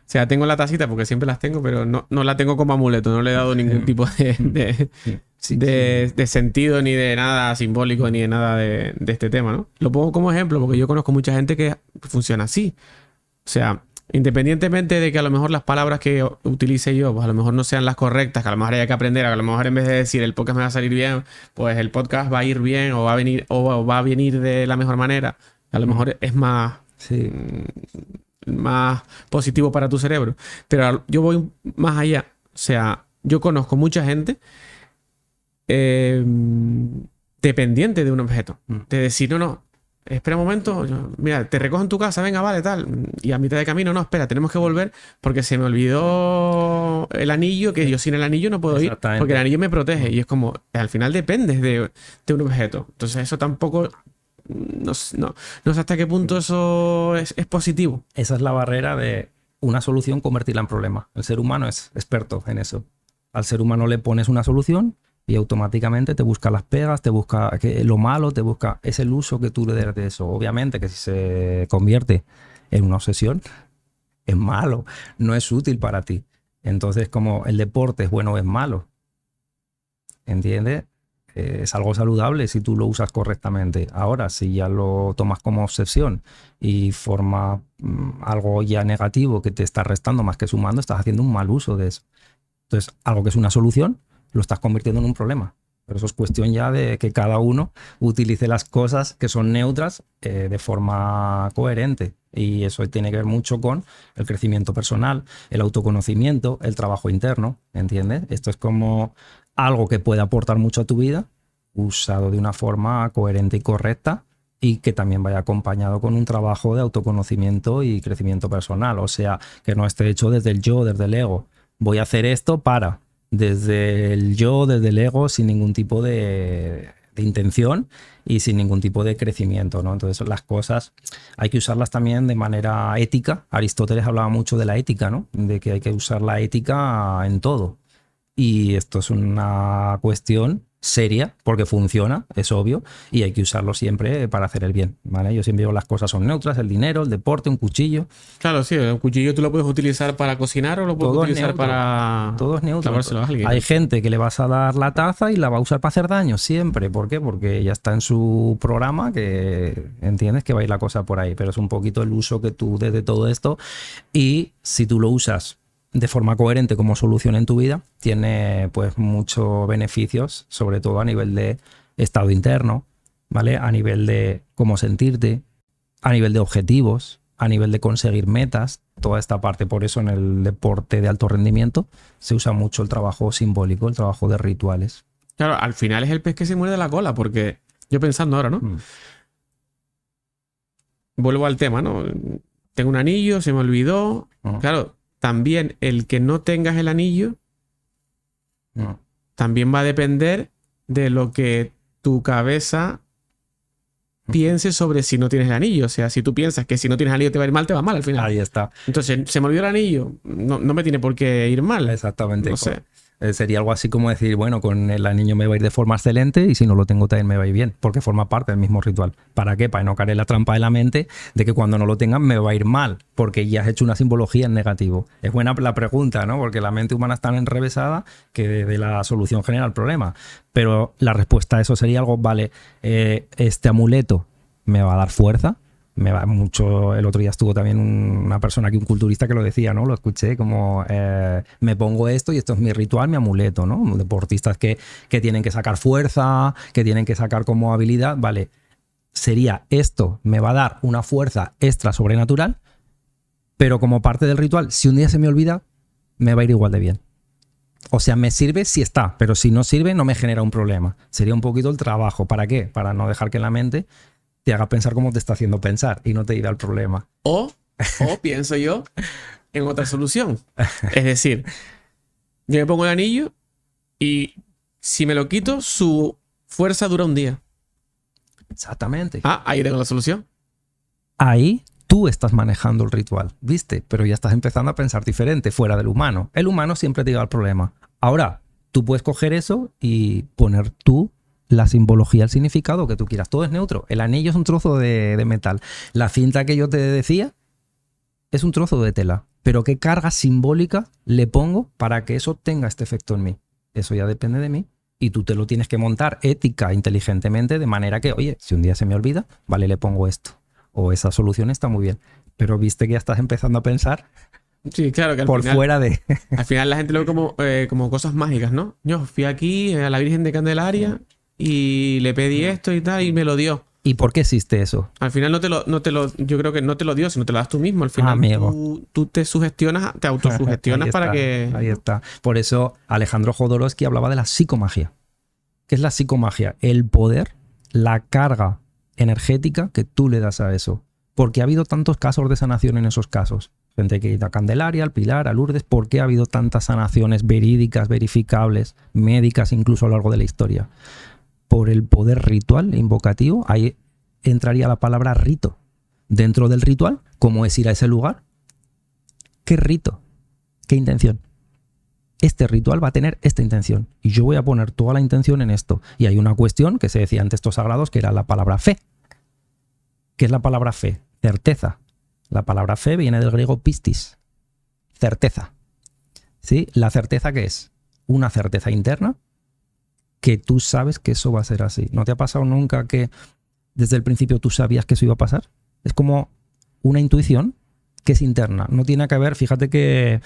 B: O sea, tengo la tacita porque siempre las tengo, pero no la tengo como amuleto. No le he dado ningún tipo de sentido, ni de nada simbólico, ni de nada de este tema, ¿no? Lo pongo como ejemplo porque yo conozco mucha gente que funciona así. O sea, independientemente de que a lo mejor las palabras que utilice yo, pues a lo mejor no sean las correctas, que a lo mejor haya que aprender, a lo mejor en vez de decir el podcast me va a salir bien, pues el podcast va a ir bien o va a venir de la mejor manera. A lo mejor es más
A: Sí.
B: más positivo para tu cerebro. Pero yo voy más allá. O sea, yo conozco mucha gente eh, dependiente de un objeto. De decir, no, no, espera un momento, mira, te recojo en tu casa, venga, vale, tal. Y a mitad de camino, no, espera, tenemos que volver porque se me olvidó el anillo, que yo sin el anillo no puedo ir, porque el anillo me protege. Y es como, al final dependes de un objeto. Entonces eso tampoco... No sé hasta qué punto eso es positivo.
A: Esa es la barrera de una solución convertirla en problema. El ser humano es experto en eso. Al ser humano le pones una solución y automáticamente te busca las pegas, te busca lo malo, te busca... Es el uso que tú le des de eso. Obviamente que si se convierte en una obsesión, es malo, no es útil para ti. Entonces, como el deporte es bueno o es malo, ¿entiendes? Es algo saludable si tú lo usas correctamente. Ahora, si ya lo tomas como obsesión y forma algo ya negativo que te está restando más que sumando, estás haciendo un mal uso de eso. Entonces, algo que es una solución, lo estás convirtiendo en un problema. Pero eso es cuestión ya de que cada uno utilice las cosas que son neutras de forma coherente. Y eso tiene que ver mucho con el crecimiento personal, el autoconocimiento, el trabajo interno, ¿entiendes? Esto es como algo que puede aportar mucho a tu vida, usado de una forma coherente y correcta, y que también vaya acompañado con un trabajo de autoconocimiento y crecimiento personal. O sea, que no esté hecho desde el yo, desde el ego. Voy a hacer esto desde el yo, desde el ego, sin ningún tipo de intención y sin ningún tipo de crecimiento, ¿no? Entonces las cosas hay que usarlas también de manera ética. Aristóteles hablaba mucho de la ética, ¿no? De que hay que usar la ética en todo. Y esto es una cuestión seria porque funciona, es obvio, y hay que usarlo siempre para hacer el bien, ¿vale? Yo siempre digo las cosas son neutras, el dinero, el deporte, un cuchillo.
B: Claro, sí, un cuchillo tú lo puedes utilizar para cocinar o lo puedes utilizar para...
A: Todo es neutro.
B: Clavárselo a alguien.
A: Hay gente que le vas a dar la taza y la va a usar para hacer daño siempre. ¿Por qué? Porque ya está en su programa que entiendes que va a ir la cosa por ahí, pero es un poquito el uso que tú des de todo esto, y si tú lo usas de forma coherente como solución en tu vida, tiene pues muchos beneficios, sobre todo a nivel de estado interno, ¿vale? A nivel de cómo sentirte, a nivel de objetivos, a nivel de conseguir metas, toda esta parte. Por eso en el deporte de alto rendimiento se usa mucho el trabajo simbólico, el trabajo de rituales.
B: Claro, al final es el pez que se muerde la cola, porque yo pensando ahora, ¿no? Vuelvo al tema, ¿no? Tengo un anillo, se me olvidó. Claro, también el que no tengas el anillo también va a depender de lo que tu cabeza piense sobre si no tienes el anillo. O sea, si tú piensas que si no tienes el anillo te va a ir mal, te va mal al final.
A: Ahí está.
B: Entonces, se me olvidó el anillo, no me tiene por qué ir mal.
A: Exactamente.
B: No sé.
A: Sería algo así como decir, bueno, con el anillo me va a ir de forma excelente y si no lo tengo también me va a ir bien, porque forma parte del mismo ritual. ¿Para qué? Para no caer en la trampa de la mente de que cuando no lo tengan me va a ir mal, porque ya has hecho una simbología en negativo. Es buena la pregunta, ¿no? Porque la mente humana es tan enrevesada que de la solución genera el problema. Pero la respuesta a eso sería algo, vale, este amuleto me va a dar fuerza. Me va mucho. El otro día estuvo también una persona aquí, un culturista, que lo decía, ¿no? Lo escuché como me pongo esto y esto es mi ritual, mi amuleto, ¿no? Deportistas que tienen que sacar fuerza, que tienen que sacar como habilidad, vale. Sería esto, me va a dar una fuerza extra sobrenatural, pero como parte del ritual, si un día se me olvida, me va a ir igual de bien. O sea, me sirve si está, pero si no sirve, no me genera un problema. Sería un poquito el trabajo. ¿Para qué? Para no dejar que la mente te haga pensar como te está haciendo pensar y no te lleve al problema.
B: O pienso yo en otra solución. Es decir, yo me pongo el anillo y si me lo quito, su fuerza dura un día.
A: Exactamente.
B: Ahí tengo la solución.
A: Ahí tú estás manejando el ritual, ¿viste? Pero ya estás empezando a pensar diferente, fuera del humano. El humano siempre te lleva al problema. Ahora, tú puedes coger eso y poner tú la simbología, el significado que tú quieras. Todo es neutro. El anillo es un trozo de metal. La cinta que yo te decía es un trozo de tela. Pero ¿qué carga simbólica le pongo para que eso tenga este efecto en mí? Eso ya depende de mí. Y tú te lo tienes que montar ética, inteligentemente, de manera que, oye, si un día se me olvida, vale, le pongo esto. O esa solución está muy bien. Pero viste que ya estás empezando a pensar.
B: Sí, claro, que al
A: por
B: final,
A: fuera de...
B: al final la gente lo ve como cosas mágicas, ¿no? Yo fui aquí a la Virgen de Candelaria y le pedí esto y tal y me lo dio.
A: ¿Y por qué existe eso?
B: Al final yo creo que no te lo dio, sino te lo das tú mismo. Al final tú te sugestionas, te autosugestionas para que...
A: Ahí está. Por eso Alejandro Jodorowsky hablaba de la psicomagia. ¿Qué es la psicomagia? El poder, la carga energética que tú le das a eso. Porque ha habido tantos casos de sanación en esos casos. Gente que ha ido a Candelaria, al Pilar, a Lourdes. ¿Por qué ha habido tantas sanaciones verídicas, verificables, médicas, incluso a lo largo de la historia? Por el poder ritual invocativo. Ahí entraría la palabra rito. Dentro del ritual, ¿cómo es ir a ese lugar? ¿Qué rito? ¿Qué intención? Este ritual va a tener esta intención. Y yo voy a poner toda la intención en esto. Y hay una cuestión que se decía en textos sagrados que era la palabra fe. ¿Qué es la palabra fe? Certeza. La palabra fe viene del griego pistis. Certeza. ¿Sí? ¿La certeza qué es? Una certeza interna que tú sabes que eso va a ser así. ¿No te ha pasado nunca que desde el principio tú sabías que eso iba a pasar? Es como una intuición que es interna. No tiene que ver, fíjate que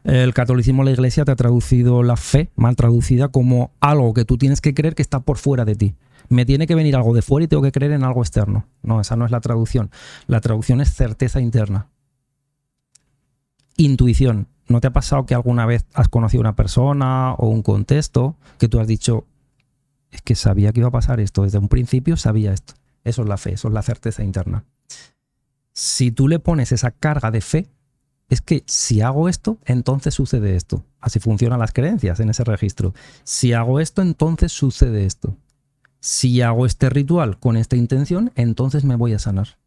A: el catolicismo, la iglesia, te ha traducido la fe, mal traducida, como algo que tú tienes que creer que está por fuera de ti. Me tiene que venir algo de fuera y tengo que creer en algo externo. No, esa no es la traducción. La traducción es certeza interna. Intuición. ¿No te ha pasado que alguna vez has conocido a una persona o un contexto que tú has dicho, es que sabía que iba a pasar esto, desde un principio sabía esto? Eso es la fe, eso es la certeza interna. Si tú le pones esa carga de fe, es que si hago esto, entonces sucede esto. Así funcionan las creencias en ese registro. Si hago esto, entonces sucede esto. Si hago este ritual con esta intención, entonces me voy a sanar.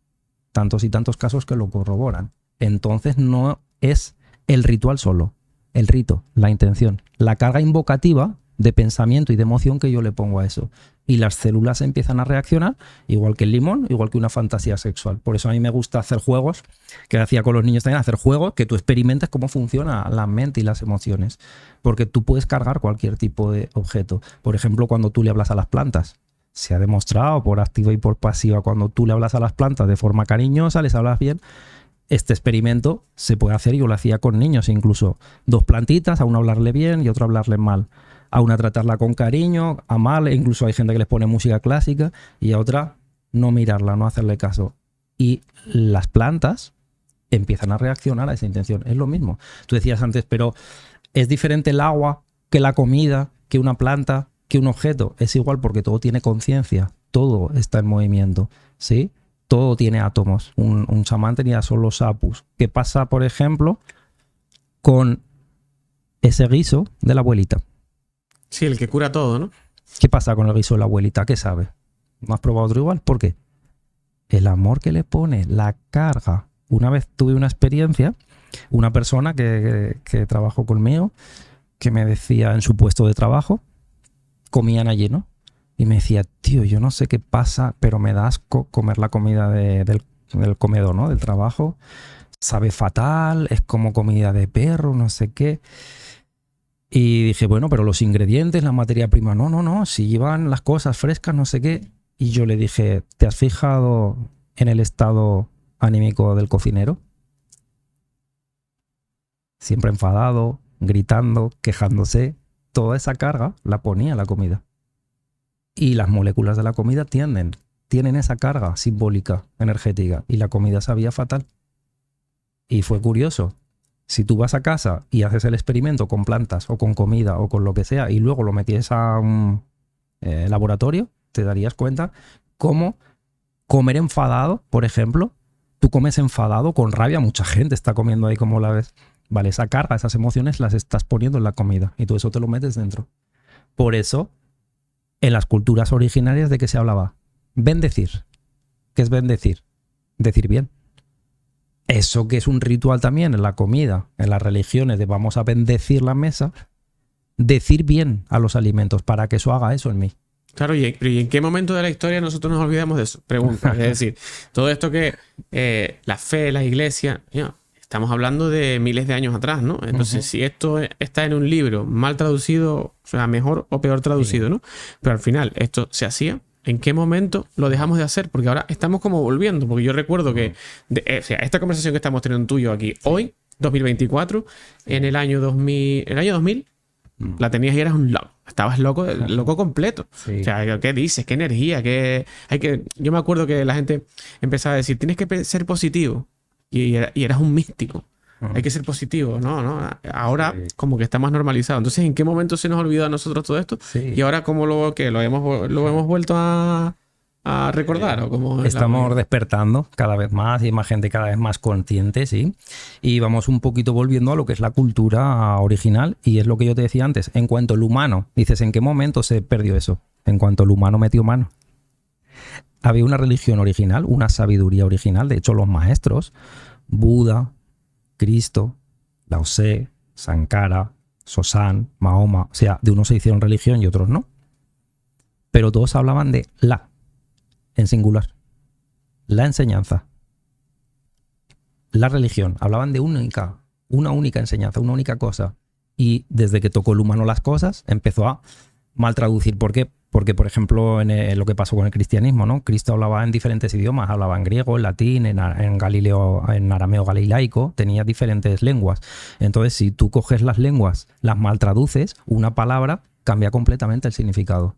A: Tantos y tantos casos que lo corroboran. Entonces no es el ritual solo, el rito, la intención, la carga invocativa de pensamiento y de emoción que yo le pongo a eso. Y las células empiezan a reaccionar, igual que el limón, igual que una fantasía sexual. Por eso a mí me gusta hacer juegos, que hacía con los niños también, hacer juegos que tú experimentes cómo funciona la mente y las emociones. Porque tú puedes cargar cualquier tipo de objeto. Por ejemplo, cuando tú le hablas a las plantas. Se ha demostrado por activa y por pasiva, cuando tú le hablas a las plantas de forma cariñosa, les hablas bien. Este experimento se puede hacer, yo lo hacía con niños incluso. 2 plantitas, a una hablarle bien y a otra hablarle mal. A una tratarla con cariño, amarle, incluso hay gente que les pone música clásica, y a otra no mirarla, no hacerle caso. Y las plantas empiezan a reaccionar a esa intención. Es lo mismo. Tú decías antes, pero ¿es diferente el agua que la comida, que una planta, que un objeto? Es igual porque todo tiene conciencia, todo está en movimiento, ¿sí? Todo tiene átomos. Un chamán tenía solo sapus. ¿Qué pasa, por ejemplo, con ese guiso de la abuelita?
B: Sí, el que cura todo, ¿no?
A: ¿Qué pasa con el guiso de la abuelita? ¿Qué sabe? ¿No has probado otro igual? ¿Por qué? El amor que le pone, la carga. Una vez tuve una experiencia, una persona que trabajó conmigo, que me decía en su puesto de trabajo, comían allí, ¿no? Y me decía, tío, yo no sé qué pasa, pero me da asco comer la comida del comedor, ¿no? Del trabajo. Sabe fatal, es como comida de perro, no sé qué. Y dije, bueno, pero los ingredientes, la materia prima, no, si llevan las cosas frescas, no sé qué. Y yo le dije, ¿te has fijado en el estado anímico del cocinero? Siempre enfadado, gritando, quejándose. Toda esa carga la ponía en la comida. Y las moléculas de la comida tienen esa carga simbólica, energética. Y la comida sabía fatal. Y fue curioso. Si tú vas a casa y haces el experimento con plantas o con comida o con lo que sea y luego lo metías a un laboratorio, te darías cuenta cómo comer enfadado, por ejemplo, tú comes enfadado con rabia, mucha gente está comiendo ahí como la ves. Vale, esa carga, esas emociones las estás poniendo en la comida y todo eso te lo metes dentro. Por eso, en las culturas originarias, ¿de qué se hablaba? Bendecir. ¿Qué es bendecir? Decir bien. Eso que es un ritual también en la comida, en las religiones, de vamos a bendecir la mesa, decir bien a los alimentos para que eso haga eso en mí.
B: Claro, ¿y en qué momento de la historia nosotros nos olvidamos de eso? Pregunta. Es decir, todo esto que la fe, la iglesia, estamos hablando de miles de años atrás, ¿no? Entonces, si esto está en un libro mal traducido, o sea, mejor o peor traducido, ¿no? Pero al final esto se hacía. ¿En qué momento lo dejamos de hacer? Porque ahora estamos como volviendo. Porque yo recuerdo que o sea, esta conversación que estamos teniendo tú y yo aquí hoy, 2024, en el año 2000, La tenías y eras un loco. Estabas loco, loco completo.
A: Sí.
B: O sea, ¿qué dices? ¿Qué energía? Yo me acuerdo que la gente empezaba a decir, tienes que ser positivo. Y eras un místico. Hay que ser positivo. No, no. Ahora
A: Sí.
B: como que está más normalizado. Entonces, ¿en qué momento se nos olvidó a nosotros todo esto?
A: Sí.
B: Y ahora, ¿cómo lo hemos vuelto a recordar? ¿O cómo es la
A: Estamos
B: movida?
A: despertando cada vez más y hay más gente cada vez más consciente, sí. Y vamos un poquito volviendo a lo que es la cultura original. Y es lo que yo te decía antes. En cuanto al humano, dices, ¿en qué momento se perdió eso? En cuanto el humano metió mano. Había una religión original, una sabiduría original. De hecho, los maestros, Buda, Cristo, Lao Tse, Sankara, Sosan, Mahoma, o sea, de unos se hicieron religión y otros no. Pero todos hablaban de la, en singular, la enseñanza, la religión. Hablaban de una única enseñanza, una única cosa. Y desde que tocó el humano las cosas, empezó a mal traducir. ¿Por qué? Porque, por ejemplo, lo que pasó con el cristianismo, ¿no? Cristo hablaba en diferentes idiomas, hablaba en griego, en latín, en Galileo, en arameo galilaico, tenía diferentes lenguas. Entonces, si tú coges las lenguas, las mal traduces, una palabra cambia completamente el significado.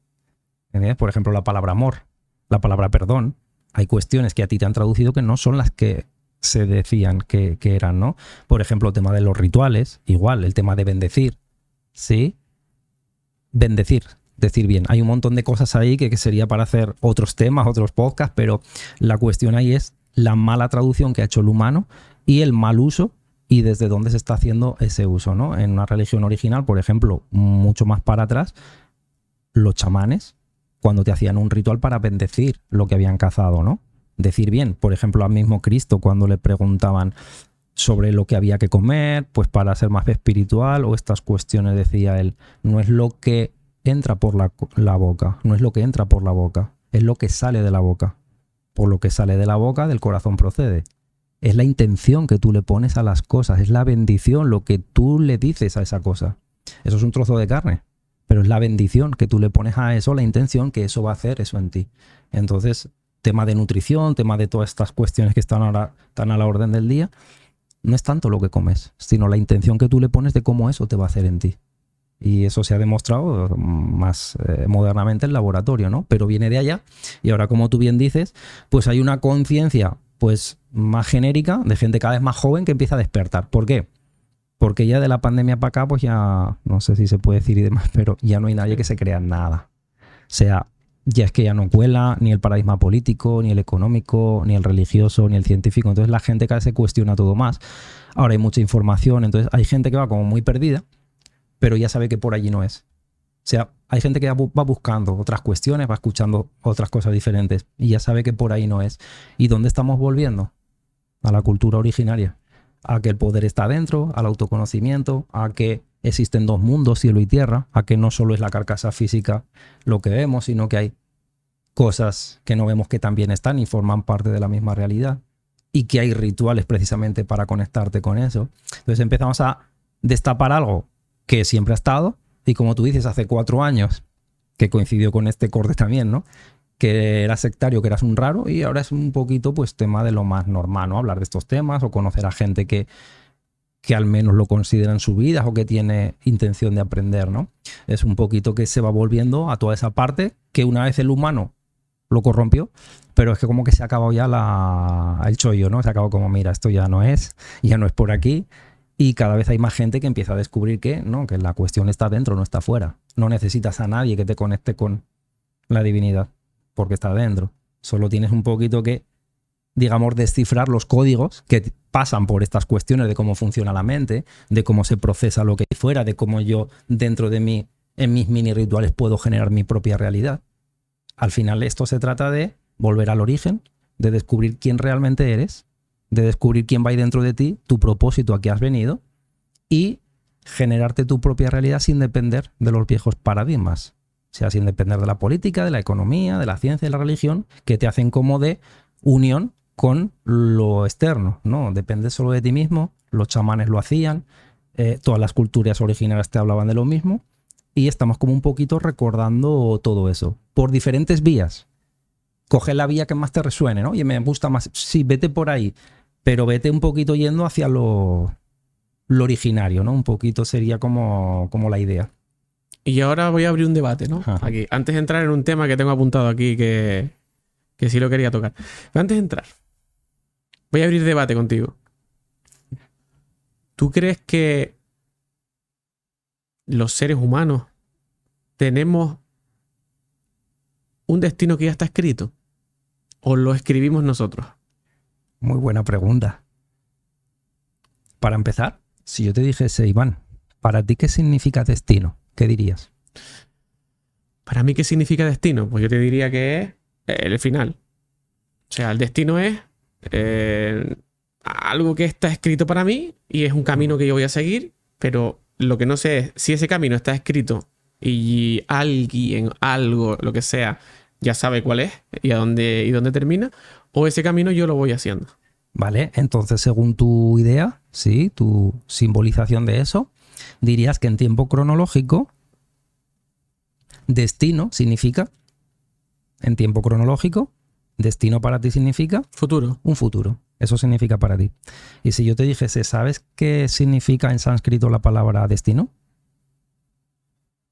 A: ¿Entiendes? Por ejemplo, la palabra amor, la palabra perdón. Hay cuestiones que a ti te han traducido que no son las que se decían que eran, ¿no? Por ejemplo, el tema de los rituales, igual, el tema de bendecir, ¿sí? Bendecir, decir bien. Hay un montón de cosas ahí que sería para hacer otros temas, otros podcasts, pero la cuestión ahí es la mala traducción que ha hecho el humano y el mal uso y desde dónde se está haciendo ese uso, ¿no? En una religión original, por ejemplo, mucho más para atrás, los chamanes, cuando te hacían un ritual para bendecir lo que habían cazado, ¿no? Decir bien, por ejemplo, al mismo Cristo, cuando le preguntaban sobre lo que había que comer, pues para ser más espiritual o estas cuestiones, decía él, no es lo que entra por la boca, no es lo que entra por la boca, es lo que sale de la boca. Por lo que sale de la boca, del corazón procede. Es la intención que tú le pones a las cosas, es la bendición, lo que tú le dices a esa cosa. Eso es un trozo de carne, pero es la bendición que tú le pones a eso, la intención que eso va a hacer eso en ti. Entonces, tema de nutrición, tema de todas estas cuestiones que están ahora tan a la orden del día, no es tanto lo que comes, sino la intención que tú le pones de cómo eso te va a hacer en ti. Y eso se ha demostrado más modernamente en laboratorio, ¿no? Pero viene de allá. Y ahora, como tú bien dices, pues hay una conciencia pues más genérica de gente cada vez más joven que empieza a despertar. ¿Por qué? Porque ya de la pandemia para acá, pues ya, no sé si se puede decir y demás, pero ya no hay nadie que se crea en nada. O sea, ya es que ya no cuela ni el paradigma político, ni el económico, ni el religioso, ni el científico. Entonces la gente cada vez se cuestiona todo más. Ahora hay mucha información, entonces hay gente que va como muy perdida, pero ya sabe que por allí no es. O sea, hay gente que va buscando otras cuestiones, va escuchando otras cosas diferentes y ya sabe que por ahí no es. ¿Y dónde estamos volviendo? A la cultura originaria. A que el poder está dentro, al autoconocimiento, a que existen dos mundos, cielo y tierra, a que no solo es la carcasa física lo que vemos, sino que hay cosas que no vemos que también están y forman parte de la misma realidad y que hay rituales precisamente para conectarte con eso. Entonces empezamos a destapar algo que siempre ha estado y como tú dices, hace 4 años, que coincidió con este corte también, ¿no? Que eras sectario, que eras un raro y ahora es un poquito pues tema de lo más normal, ¿no? Hablar de estos temas o conocer a gente que al menos lo considera en su vida o que tiene intención de aprender, ¿no? Es un poquito que se va volviendo a toda esa parte que una vez el humano lo corrompió, pero es que como que se ha acabado ya el chollo, ¿no? Se ha acabado como, mira, esto ya no es por aquí. Y cada vez hay más gente que empieza a descubrir que la cuestión está dentro, no está fuera. No necesitas a nadie que te conecte con la divinidad, porque está dentro. Solo tienes un poquito que, digamos, descifrar los códigos que pasan por estas cuestiones de cómo funciona la mente, de cómo se procesa lo que hay fuera, de cómo yo dentro de mí, en mis mini rituales, puedo generar mi propia realidad. Al final esto se trata de volver al origen, de descubrir quién realmente eres, de descubrir quién va ahí dentro de ti, tu propósito a qué has venido y generarte tu propia realidad sin depender de los viejos paradigmas. O sea, sin depender de la política, de la economía, de la ciencia, de la religión, que te hacen como de unión con lo externo, ¿no? Depende solo de ti mismo, los chamanes lo hacían, todas las culturas originarias te hablaban de lo mismo y estamos como un poquito recordando todo eso por diferentes vías. Coge la vía que más te resuene, ¿no? Oye, me gusta más. Sí, vete por ahí, pero vete un poquito yendo hacia lo originario, ¿no? Un poquito sería como la idea.
B: Y ahora voy a abrir un debate, ¿no?
A: Ajá.
B: Aquí, antes de entrar en un tema que tengo apuntado aquí que sí lo quería tocar. Pero antes de entrar, voy a abrir debate contigo. ¿Tú crees que los seres humanos tenemos un destino que ya está escrito? ¿O lo escribimos nosotros?
A: Muy buena pregunta. Para empezar, si yo te dijese, Iván, ¿para ti qué significa destino? ¿Qué dirías?
B: ¿Para mí qué significa destino? Pues yo te diría que es el final. O sea, el destino es algo que está escrito para mí y es un camino que yo voy a seguir, pero lo que no sé es si ese camino está escrito y alguien, algo, lo que sea, ya sabe cuál es y dónde termina, o ese camino yo lo voy haciendo.
A: Vale, entonces según tu idea, sí, tu simbolización de eso, dirías que en tiempo cronológico, destino significa, en tiempo cronológico, destino para ti significa
B: Futuro.
A: un futuro. Eso significa para ti. Y si yo te dijese, ¿sabes qué significa en sánscrito la palabra destino?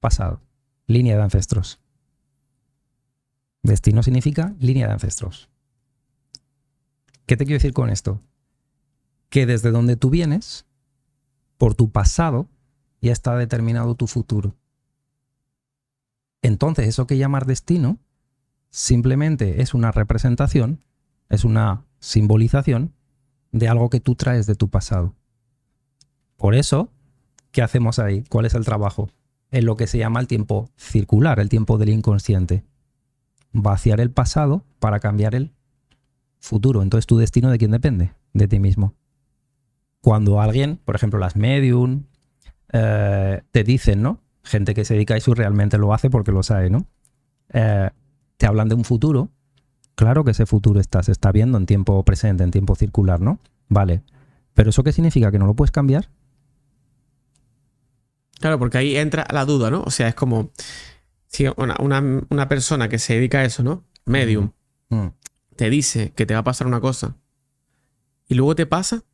A: Pasado. Línea de ancestros. Destino significa línea de ancestros. ¿Qué te quiero decir con esto? Que desde donde tú vienes, por tu pasado, ya está determinado tu futuro. Entonces, eso que llamar destino simplemente es una representación, es una simbolización de algo que tú traes de tu pasado. Por eso, ¿qué hacemos ahí? ¿Cuál es el trabajo? En lo que se llama el tiempo circular, el tiempo del inconsciente. Vaciar el pasado para cambiar el futuro. Entonces, ¿tu destino de quién depende? De ti mismo. Cuando alguien, por ejemplo, las medium, te dicen, ¿no? Gente que se dedica a eso realmente lo hace porque lo sabe, ¿no? Te hablan de un futuro. Claro que ese futuro se está viendo en tiempo presente, en tiempo circular, ¿no? Vale. ¿Pero eso qué significa? ¿Que no lo puedes cambiar?
B: Claro, porque ahí entra la duda, ¿no? O sea, es como si una persona que se dedica a eso, ¿no? Medium, te dice que te va a pasar una cosa y luego te pasa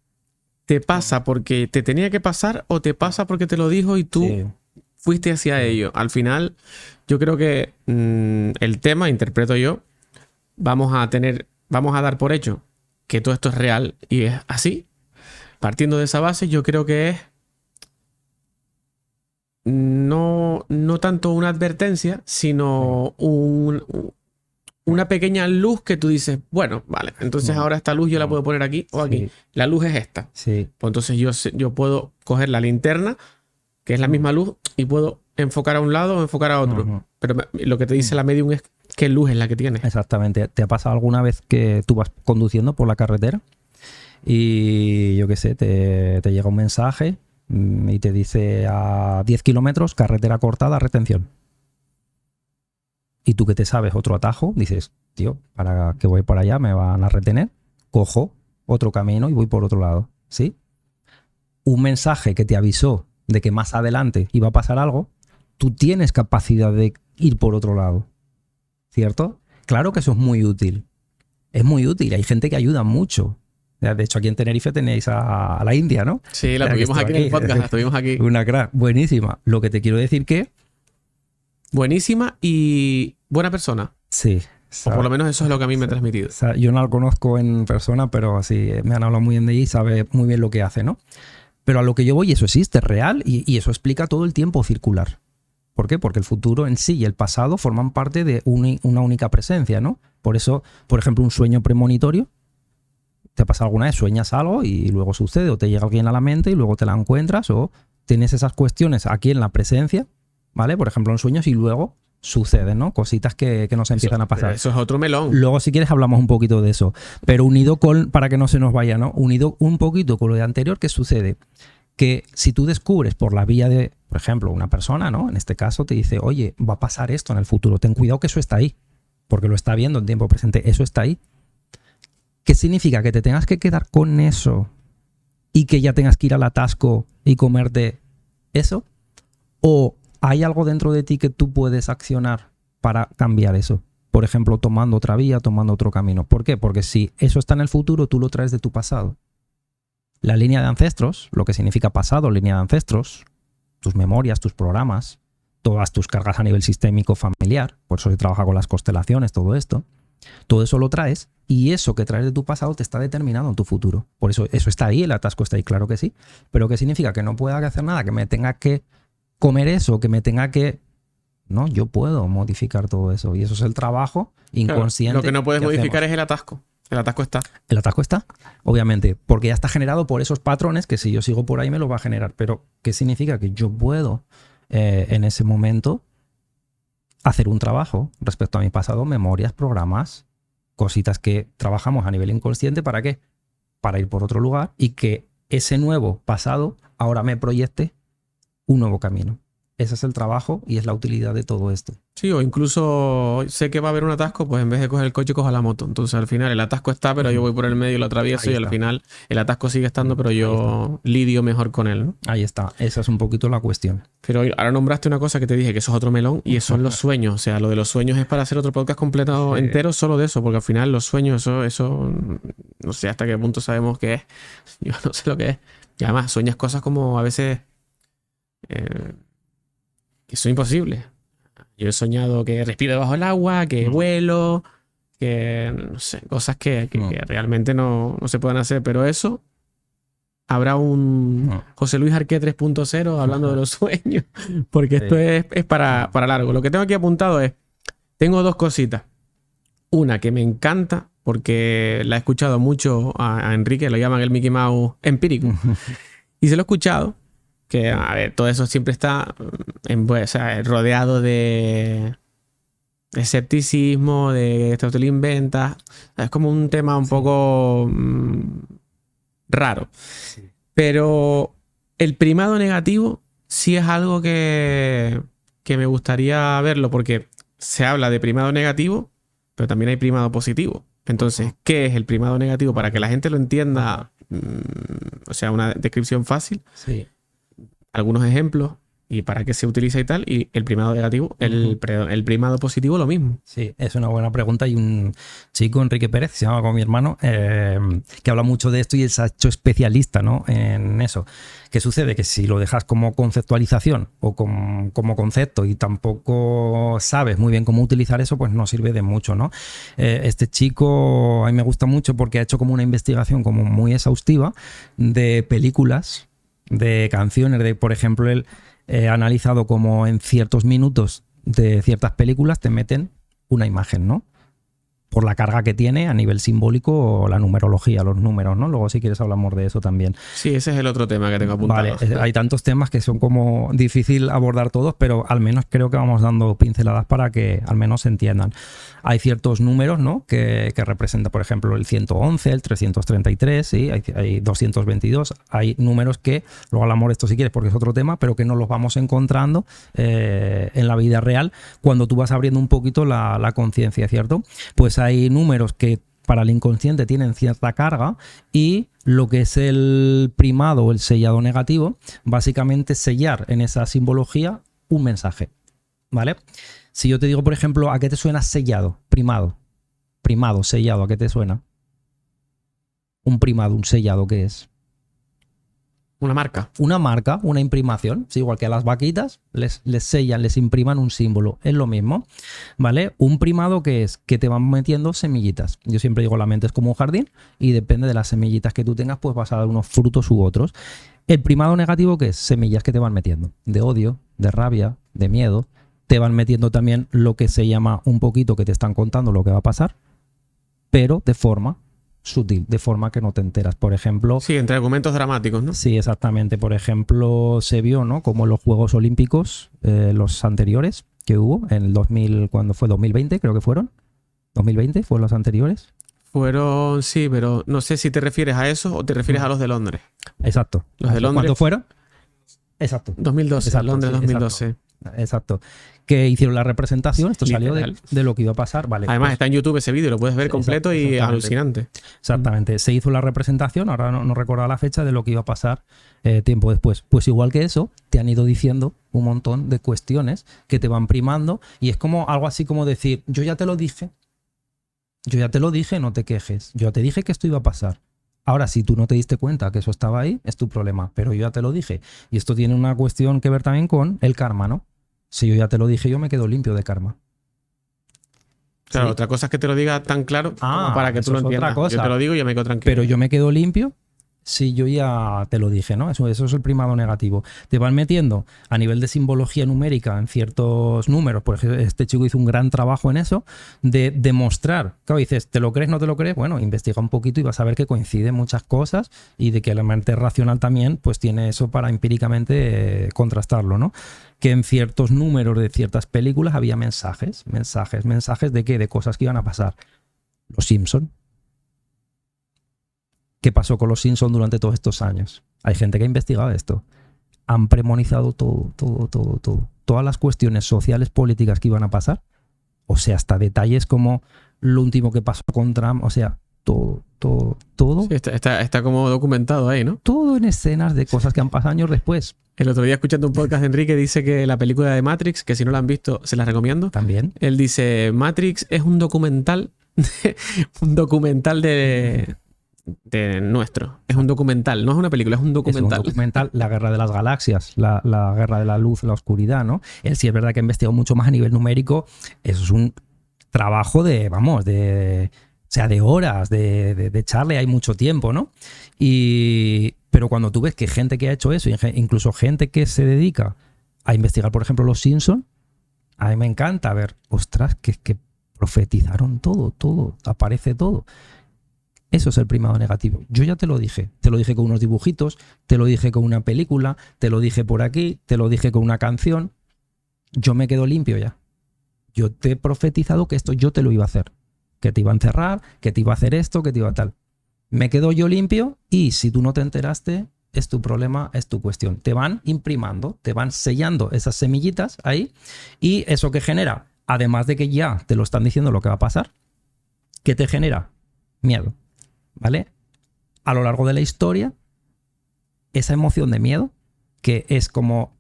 B: porque te tenía que pasar o te pasa porque te lo dijo y tú
A: Sí.
B: fuiste hacia ello. Al final, yo creo que el tema, interpreto yo, vamos a dar por hecho que todo esto es real y es así. Partiendo de esa base, yo creo que es no tanto una advertencia, sino una pequeña luz que tú dices, bueno, vale, entonces ahora esta luz yo la puedo poner aquí o aquí.
A: Sí.
B: La luz es esta.
A: Sí.
B: Pues entonces yo puedo coger la linterna, que es la misma luz, y puedo enfocar a un lado o enfocar a otro.
A: Ujú.
B: Pero lo que te dice la medium es qué luz es la que tienes.
A: Exactamente. ¿Te ha pasado alguna vez que tú vas conduciendo por la carretera y yo qué sé, te llega un mensaje y te dice a 10 kilómetros, carretera cortada, retención? Y tú que te sabes otro atajo, dices, tío, para que voy por allá me van a retener, cojo otro camino y voy por otro lado, ¿sí? Un mensaje que te avisó de que más adelante iba a pasar algo, tú tienes capacidad de ir por otro lado, ¿cierto? Claro que eso es muy útil. Es muy útil. Hay gente que ayuda mucho. De hecho, aquí en Tenerife tenéis a la India, ¿no?
B: Sí, la
A: que
B: tuvimos
A: estuvo
B: aquí en el podcast, la estuvimos aquí.
A: Una crack, buenísima. Lo que te quiero decir que...
B: Buenísima y buena persona.
A: Sí.
B: O por lo menos eso es lo que a mí me ha transmitido.
A: O sea, yo no la conozco en persona, pero sí, me han hablado muy bien de ella y sabe muy bien lo que hace, ¿no? Pero a lo que yo voy, eso existe, es real, y eso explica todo el tiempo circular. ¿Por qué? Porque el futuro en sí y el pasado forman parte de una única presencia, ¿no? Por eso, por ejemplo, un sueño premonitorio, ¿te pasa alguna vez? Sueñas algo y luego sucede, o te llega alguien a la mente y luego te la encuentras, o tienes esas cuestiones aquí en la presencia, ¿vale? Por ejemplo, en sueños y luego suceden, ¿no? Cositas que nos empiezan a pasar.
B: Eso es otro melón.
A: Luego, si quieres, hablamos un poquito de eso. Pero unido con, para que no se nos vaya, ¿no? Unido un poquito con lo de anterior, ¿qué sucede? Que si tú descubres por la vía de, por ejemplo, una persona, ¿no? En este caso te dice, oye, va a pasar esto en el futuro, ten cuidado que eso está ahí, porque lo está viendo en tiempo presente, eso está ahí. ¿Qué significa? Que te tengas que quedar con eso y que ya tengas que ir al atasco y comerte eso. ¿O hay algo dentro de ti que tú puedes accionar para cambiar eso? Por ejemplo, tomando otra vía, tomando otro camino. ¿Por qué? Porque si eso está en el futuro, tú lo traes de tu pasado. La línea de ancestros, lo que significa pasado, línea de ancestros, tus memorias, tus programas, todas tus cargas a nivel sistémico familiar, por eso se trabaja con las constelaciones, todo esto. Todo eso lo traes y eso que traes de tu pasado te está determinando en tu futuro. Por eso está ahí, el atasco está ahí, claro que sí. Pero ¿qué significa? Que no pueda hacer nada, que me tenga que comer eso, que me tenga que... No, yo puedo modificar todo eso. Y eso es el trabajo inconsciente.
B: Claro, lo que no puedes modificar
A: hacemos.
B: es el atasco. El atasco está.
A: El atasco está, obviamente, porque ya está generado por esos patrones que si yo sigo por ahí me lo va a generar. Pero ¿qué significa? Que yo puedo en ese momento hacer un trabajo respecto a mi pasado, memorias, programas, cositas que trabajamos a nivel inconsciente. ¿Para qué? Para ir por otro lugar y que ese nuevo pasado ahora me proyecte un nuevo camino. Ese es el trabajo y es la utilidad de todo esto.
B: Sí, o incluso sé que va a haber un atasco, pues en vez de coger el coche, cojo la moto. Entonces al final el atasco está, pero yo voy por el medio y lo atravieso, y al final el atasco sigue estando, pero yo lidio mejor con él, ¿no?
A: Ahí está, esa es un poquito la cuestión.
B: Pero ahora nombraste una cosa que te dije, que eso es otro melón, y son los sueños. O sea, lo de los sueños es para hacer otro podcast completo entero solo de eso, porque al final los sueños, eso no sé hasta qué punto sabemos qué es. Yo no sé lo que es. Y además sueñas cosas como a veces que son imposibles. Yo he soñado que respiro debajo del agua, que vuelo, que no sé, cosas que realmente no se pueden hacer, pero eso habrá un José Luis Arqué 3.0 hablando de los sueños, porque esto es para largo. Lo que tengo aquí apuntado es, tengo dos cositas. Una que me encanta, porque la he escuchado mucho a Enrique, lo llaman el Mickey Mouse empírico, y se lo he escuchado. Que, a ver, todo eso siempre está o sea, rodeado de escepticismo, de esto te lo inventas. Es como un tema un poco raro. Sí. Pero el primado negativo sí es algo que me gustaría verlo, porque se habla de primado negativo, pero también hay primado positivo. Entonces, ¿qué es el primado negativo? Para que la gente lo entienda, o sea, una descripción fácil.
A: Sí.
B: Algunos ejemplos y para qué se utiliza y tal, y el primado negativo, el primado positivo lo mismo.
A: Sí, es una buena pregunta. Hay un chico, Enrique Pérez, que se llama como mi hermano, que habla mucho de esto y se ha hecho especialista, ¿no?, en eso. ¿Qué sucede? Que si lo dejas como conceptualización o como concepto y tampoco sabes muy bien cómo utilizar eso, pues no sirve de mucho, ¿no? Este chico a mí me gusta mucho porque ha hecho como una investigación como muy exhaustiva de películas, de canciones, de, por ejemplo, él ha analizado como en ciertos minutos de ciertas películas te meten una imagen, ¿no? Por la carga que tiene a nivel simbólico o la numerología, los números, ¿no? Luego si quieres hablamos de eso también.
B: Sí, ese es el otro tema que tengo apuntado.
A: Vale, hay tantos temas que son como difícil abordar todos, pero al menos creo que vamos dando pinceladas para que al menos se entiendan. Hay ciertos números, ¿no?, que representan, por ejemplo, el 111, el 333, ¿sí? Hay 222, hay números que, luego hablamos de esto si quieres porque es otro tema, pero que no los vamos encontrando en la vida real cuando tú vas abriendo un poquito la conciencia, ¿cierto? Pues hay números que para el inconsciente tienen cierta carga y lo que es el primado o el sellado negativo, básicamente sellar en esa simbología un mensaje, ¿vale? Si yo te digo, por ejemplo, ¿a qué te suena sellado? Primado, sellado, ¿a qué te suena? Un primado, un sellado, ¿qué es?
B: Una marca.
A: Una marca, una imprimación. Sí, igual que a las vaquitas, les sellan, les impriman un símbolo. Es lo mismo, ¿vale? Un primado, ¿qué es? Que te van metiendo semillitas. Yo siempre digo, la mente es como un jardín y depende de las semillitas que tú tengas, pues vas a dar unos frutos u otros. El primado negativo, ¿qué es? Semillas que te van metiendo. De odio, de rabia, de miedo. Te van metiendo también lo que se llama un poquito que te están contando lo que va a pasar, pero de forma sutil, de forma que no te enteras. Por ejemplo...
B: Sí, entre argumentos dramáticos, ¿no?
A: Sí, exactamente. Por ejemplo, se vio, ¿no?, como los Juegos Olímpicos, los anteriores que hubo, en el 2000, ¿cuándo fue? 2020, creo que fueron. 2020 fueron los anteriores.
B: Fueron, sí, pero no sé si te refieres a eso o te refieres a los de Londres.
A: Exacto.
B: Los de Londres.
A: ¿Cuántos fueron? Exacto.
B: 2012, exacto, Londres, sí, 2012.
A: Exacto. Que hicieron la representación, esto salió de lo que iba a pasar. Vale,
B: además
A: pues,
B: está en YouTube ese vídeo, lo puedes ver completo y alucinante.
A: Exactamente. Se hizo la representación, ahora no recuerdo la fecha de lo que iba a pasar tiempo después. Pues igual que eso, te han ido diciendo un montón de cuestiones que te van primando y es como algo así como decir, yo ya te lo dije, no te quejes, yo ya te dije que esto iba a pasar. Ahora, si tú no te diste cuenta que eso estaba ahí, es tu problema, pero yo ya te lo dije. Y esto tiene una cuestión que ver también con el karma, ¿no? Si yo ya te lo dije, yo me quedo limpio de karma.
B: Claro,
A: Sí.
B: otra cosa es que te lo diga tan claro como para que tú
A: eso
B: lo
A: es otra
B: entiendas.
A: cosa.
B: Yo te lo digo y yo me quedo tranquilo.
A: Pero yo me quedo limpio si yo ya te lo dije, ¿no? Eso es el primado negativo. Te van metiendo a nivel de simbología numérica en ciertos números. Por ejemplo, este chico hizo un gran trabajo en eso, de demostrar. Claro, dices, ¿te lo crees, no te lo crees? Bueno, investiga un poquito y vas a ver que coinciden muchas cosas y de que la mente racional también pues tiene eso para empíricamente contrastarlo, ¿no? Que en ciertos números de ciertas películas había mensajes de qué, de cosas que iban a pasar. Los Simpson. ¿Qué pasó con los Simpsons durante todos estos años? Hay gente que ha investigado esto. Han premonizado todo. Todas las cuestiones sociales, políticas que iban a pasar. O sea, hasta detalles como lo último que pasó con Trump. O sea, todo.
B: Sí, está como documentado ahí, ¿no?
A: Todo en escenas de cosas que han pasado años después.
B: El otro día escuchando un podcast de Enrique dice que la película de Matrix, que si no la han visto, se la recomiendo.
A: También.
B: Él dice, Matrix es un documental, un documental de nuestro. Es un documental, no es una película, es un documental.
A: Es un documental, la guerra de las galaxias, la guerra de la luz, la oscuridad, ¿no? Él sí es verdad que ha investigado mucho más a nivel numérico. Eso es un trabajo de, vamos, o sea, de horas, de echarle hay mucho tiempo, ¿no? Pero cuando tú ves que gente que ha hecho eso, incluso gente que se dedica a investigar, por ejemplo, los Simpsons, a mí me encanta ver, ostras, que profetizaron todo, aparece todo. Eso es el primado negativo. Yo ya te lo dije con unos dibujitos, te lo dije con una película, te lo dije por aquí, te lo dije con una canción. Yo me quedo limpio ya. Yo te he profetizado que esto yo te lo iba a hacer. Que te iba a encerrar, que te iba a hacer esto, que te iba a tal. Me quedo yo limpio y si tú no te enteraste, es tu problema, es tu cuestión. Te van imprimando, te van sellando esas semillitas ahí y eso que genera, además de que ya te lo están diciendo lo que va a pasar, ¿qué te genera? Miedo, ¿vale? A lo largo de la historia, esa emoción de miedo, que es como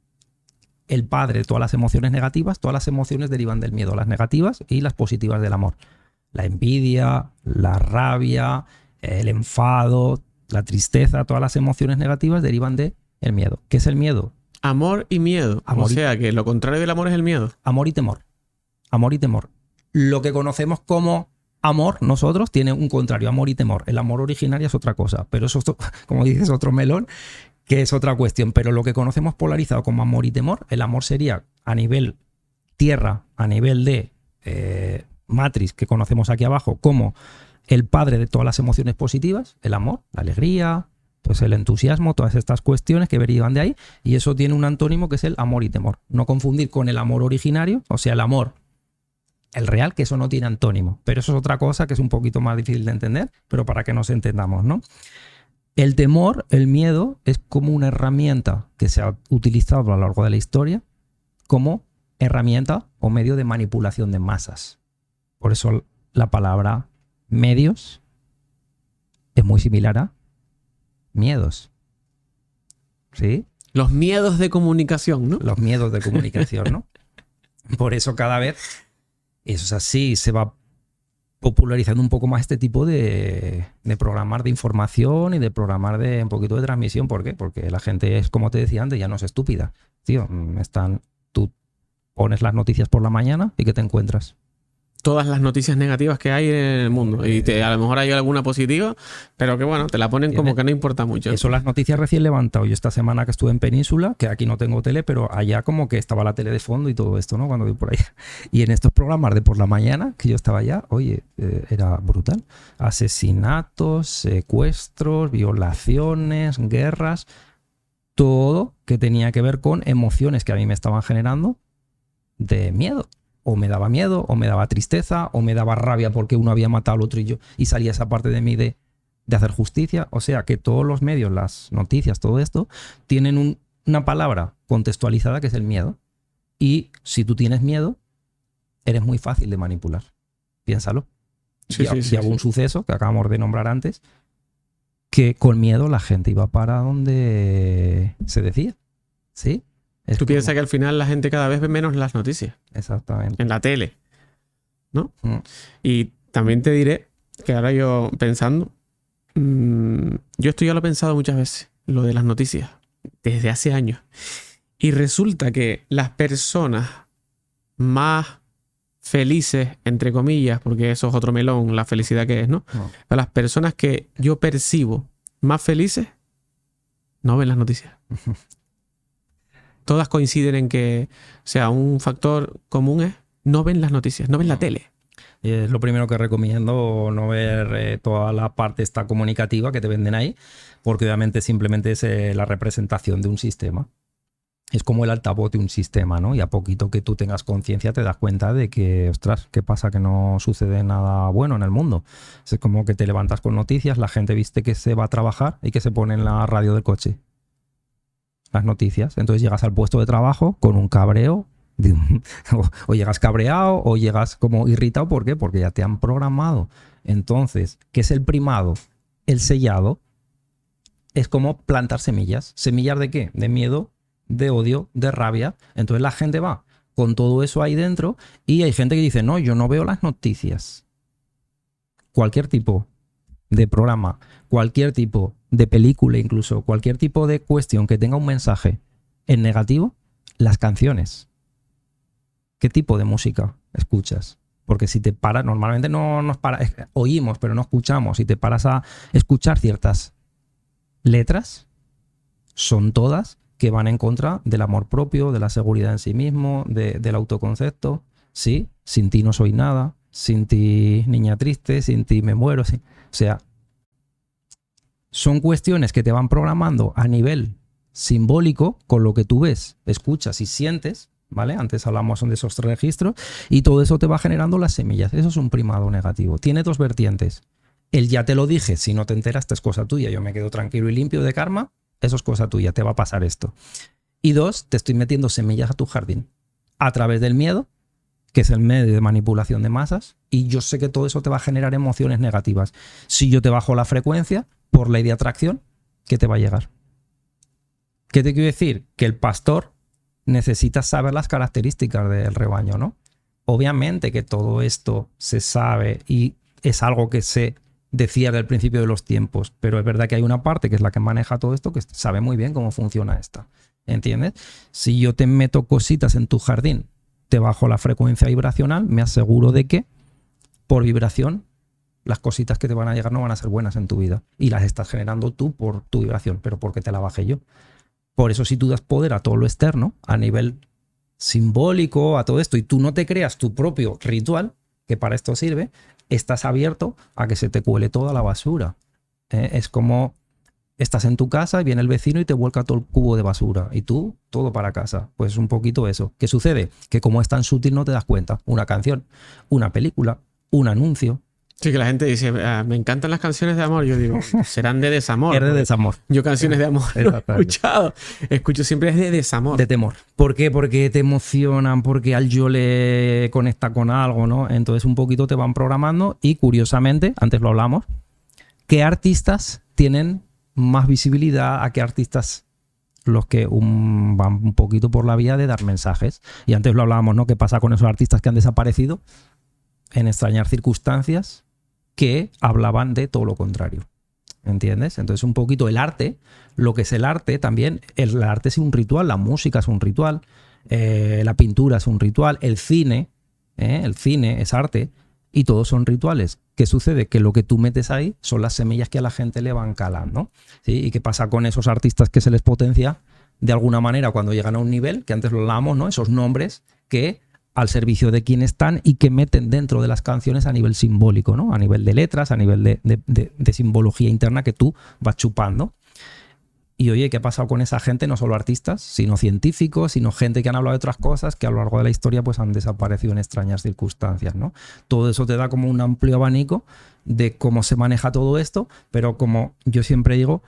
A: el padre de todas las emociones negativas, todas las emociones derivan del miedo, las negativas y las positivas del amor. La envidia, la rabia, el enfado, la tristeza, todas las emociones negativas derivan del miedo. ¿Qué es el miedo?
B: Amor y miedo. O sea, que lo contrario del amor es el miedo.
A: Amor y temor. Amor y temor. Lo que conocemos como amor, nosotros, tiene un contrario, amor y temor. El amor originario es otra cosa, pero eso es, como dices, otro melón, que es otra cuestión. Pero lo que conocemos polarizado como amor y temor, el amor sería a nivel tierra, a nivel de Matrix, que conocemos aquí abajo, como el padre de todas las emociones positivas, el amor, la alegría, pues el entusiasmo, todas estas cuestiones que derivan de ahí, y eso tiene un antónimo que es el amor y temor. No confundir con el amor originario, o sea, el amor, el real, que eso no tiene antónimo. Pero eso es otra cosa que es un poquito más difícil de entender, pero para que nos entendamos, ¿no? El temor, el miedo, es como una herramienta que se ha utilizado a lo largo de la historia como herramienta o medio de manipulación de masas. Por eso la palabra medios es muy similar a miedos. ¿Sí?
B: Los miedos de comunicación, ¿no?
A: Los miedos de comunicación, ¿no? Por eso cada vez, eso es así, se va popularizando un poco más este tipo de programar de información y de programar de un poquito de transmisión. ¿Por qué? Porque la gente es, como te decía antes, ya no es estúpida. Tío, tú pones las noticias por la mañana y ¿qué te encuentras?
B: Todas las noticias negativas que hay en el mundo. Y a lo mejor hay alguna positiva, pero que bueno, te la ponen como que no importa mucho.
A: Eso, las noticias recién levantadas. Yo esta semana que estuve en Península, que aquí no tengo tele, pero allá como que estaba la tele de fondo y todo esto, ¿no? Cuando voy por allá. Y en estos programas de por la mañana, que yo estaba allá, oye, era brutal. Asesinatos, secuestros, violaciones, guerras, todo que tenía que ver con emociones que a mí me estaban generando de miedo. O me daba miedo, o me daba tristeza, o me daba rabia porque uno había matado al otro y salía esa parte de mí de hacer justicia. O sea que todos los medios, las noticias, todo esto, tienen una palabra contextualizada que es el miedo. Y si tú tienes miedo, eres muy fácil de manipular. Piénsalo.
B: Sí,
A: y hubo un suceso que acabamos de nombrar antes, que con miedo la gente iba para donde se decía. ¿Sí?
B: Tú piensas que al final la gente cada vez ve menos las noticias.
A: Exactamente.
B: En la tele, ¿no? Y también te diré que ahora yo pensando, yo esto ya lo he pensado muchas veces, lo de las noticias, desde hace años. Y resulta que las personas más felices, entre comillas, porque eso es otro melón, la felicidad que es, ¿no?
A: No.
B: Pero las personas que yo percibo más felices no ven las noticias. Todas coinciden en que, o sea, un factor común es no ven las noticias, no ven la tele.
A: Y es lo primero que recomiendo, no ver toda la parte esta comunicativa que te venden ahí, porque obviamente simplemente es la representación de un sistema. Es como el altavoz de un sistema, ¿no? Y a poquito que tú tengas conciencia te das cuenta de que, ostras, ¿qué pasa? Que no sucede nada bueno en el mundo. Es como que te levantas con noticias, la gente viste que se va a trabajar y que se pone en la radio del coche las noticias. Entonces llegas al puesto de trabajo con un cabreo, o llegas cabreado o llegas como irritado. ¿Por qué? Porque ya te han programado. Entonces, ¿qué es el primado? El sellado es como plantar semillas. ¿Semillas de qué? De miedo, de odio, de rabia. Entonces la gente va con todo eso ahí dentro y hay gente que dice, no, yo no veo las noticias. Cualquier tipo de programa, cualquier tipo de película, incluso cualquier tipo de cuestión que tenga un mensaje en negativo, las canciones. ¿Qué tipo de música escuchas? Porque si te paras, normalmente no nos para, oímos, pero no escuchamos. Si te paras a escuchar ciertas letras, son todas que van en contra del amor propio, de la seguridad en sí mismo, del autoconcepto. Sí, sin ti no soy nada, sin ti niña triste, sin ti me muero. Sí. O sea, son cuestiones que te van programando a nivel simbólico con lo que tú ves, escuchas y sientes, ¿vale? Antes hablamos de esos 3 registros y todo eso te va generando las semillas. Eso es un primado negativo. Tiene 2 vertientes. El ya te lo dije, si no te enteras, es cosa tuya. Yo me quedo tranquilo y limpio de karma. Eso es cosa tuya, te va a pasar esto. Y 2, te estoy metiendo semillas a tu jardín a través del miedo, que es el medio de manipulación de masas, y yo sé que todo eso te va a generar emociones negativas. Si yo te bajo la frecuencia, por ley de atracción, ¿qué te va a llegar? ¿Qué te quiero decir? Que el pastor necesita saber las características del rebaño, ¿no? Obviamente que todo esto se sabe y es algo que se decía del principio de los tiempos, pero es verdad que hay una parte que es la que maneja todo esto que sabe muy bien cómo funciona esta, ¿entiendes? Si yo te meto cositas en tu jardín, te bajo la frecuencia vibracional, me aseguro de que por vibración las cositas que te van a llegar no van a ser buenas en tu vida y las estás generando tú por tu vibración, pero porque te la bajé yo. Por eso si tú das poder a todo lo externo, a nivel simbólico, a todo esto, y tú no te creas tu propio ritual, que para esto sirve, estás abierto a que se te cuele toda la basura. Es como estás en tu casa y viene el vecino y te vuelca todo el cubo de basura y tú todo para casa. Pues un poquito eso. ¿Qué sucede? Que como es tan sutil no te das cuenta. Una canción, una película, un anuncio.
B: Sí, que la gente dice, me encantan las canciones de amor. Yo digo, serán de desamor.
A: Es de desamor.
B: Yo canciones de amor no he escuchado. Escucho siempre es de desamor.
A: De temor. ¿Por qué? Porque te emocionan, porque al yo le conecta con algo, ¿no? Entonces un poquito te van programando y curiosamente, antes lo hablamos, ¿qué artistas tienen más visibilidad? ¿A qué artistas los que van un poquito por la vía de dar mensajes? Y antes lo hablábamos, ¿no? ¿Qué pasa con esos artistas que han desaparecido en extrañas circunstancias que hablaban de todo lo contrario? ¿Entiendes? Entonces un poquito el arte, lo que es el arte también, el arte es un ritual, la música es un ritual, la pintura es un ritual, el cine es arte y todos son rituales. ¿Qué sucede? Que lo que tú metes ahí son las semillas que a la gente le van calando, ¿sí? ¿Y qué pasa con esos artistas que se les potencia de alguna manera cuando llegan a un nivel, que antes lo hablábamos, ¿no? Esos nombres que al servicio de quien están y que meten dentro de las canciones a nivel simbólico, ¿no? A nivel de letras, a nivel de simbología interna que tú vas chupando. Y oye, ¿qué ha pasado con esa gente? No solo artistas, sino científicos, sino gente que han hablado de otras cosas que a lo largo de la historia pues han desaparecido en extrañas circunstancias, ¿no? Todo eso te da como un amplio abanico de cómo se maneja todo esto, pero como yo siempre digo,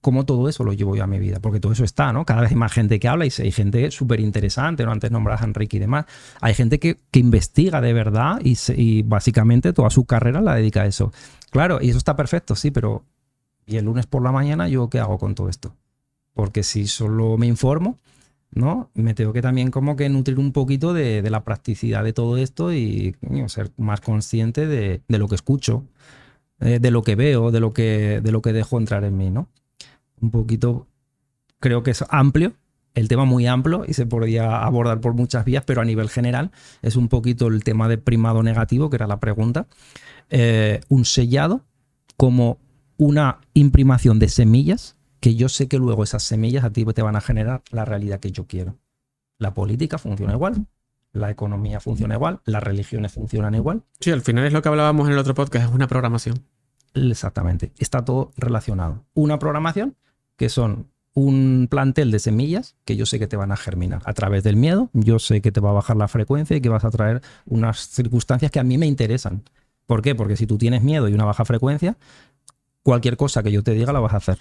A: cómo todo eso lo llevo yo a mi vida, porque todo eso está, ¿no? Cada vez hay más gente que habla y hay gente súper interesante, ¿no? Antes nombrabas a Enrique y demás. Hay gente que investiga de verdad y básicamente toda su carrera la dedica a eso. Claro, y eso está perfecto, sí, pero ¿y el lunes por la mañana yo qué hago con todo esto? Porque si solo me informo, ¿no? Me tengo que también como que nutrir un poquito de la practicidad de todo esto y ser más consciente de lo que escucho, de lo que veo, de lo que dejo entrar en mí, ¿no? Un poquito, creo que es amplio el tema muy amplio y se podría abordar por muchas vías, pero a nivel general es un poquito el tema de primado negativo, que era la pregunta. Un sellado como una imprimación de semillas, que yo sé que luego esas semillas a ti te van a generar la realidad que yo quiero. La política funciona igual, la economía funciona igual, las religiones funcionan igual.
B: Sí, al final es lo que hablábamos en el otro podcast, es una programación.
A: Exactamente, está todo relacionado. Una programación que son un plantel de semillas que yo sé que te van a germinar a través del miedo, yo sé que te va a bajar la frecuencia y que vas a traer unas circunstancias que a mí me interesan. ¿Por qué? Porque si tú tienes miedo y una baja frecuencia, cualquier cosa que yo te diga la vas a hacer.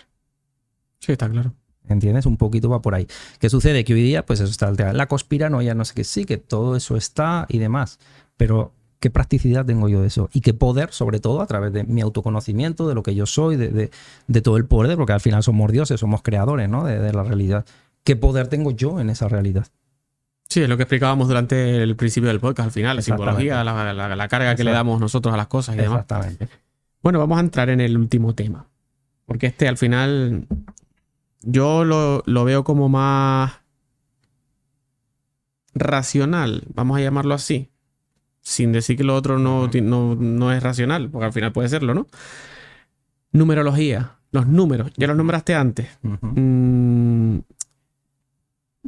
B: Sí, está claro.
A: ¿Entiendes? Un poquito va por ahí. ¿Qué sucede? Que hoy día, pues eso está el tema. La conspiranoia, no sé qué, sí, que todo eso está y demás. Pero, ¿qué practicidad tengo yo de eso? Y qué poder, sobre todo, a través de mi autoconocimiento, de lo que yo soy, de todo el poder, porque al final somos dioses, somos creadores, ¿no? De la realidad. ¿Qué poder tengo yo en esa realidad?
B: Sí, es lo que explicábamos durante el principio del podcast, al final, la simbología, la carga que le damos nosotros a las cosas y demás.
A: Exactamente.
B: Bueno, vamos a entrar en el último tema. Porque al final, yo lo veo como más racional, vamos a llamarlo así. Sin decir que lo otro no es racional, porque al final puede serlo, ¿no? Numerología, los números, ya los nombraste antes.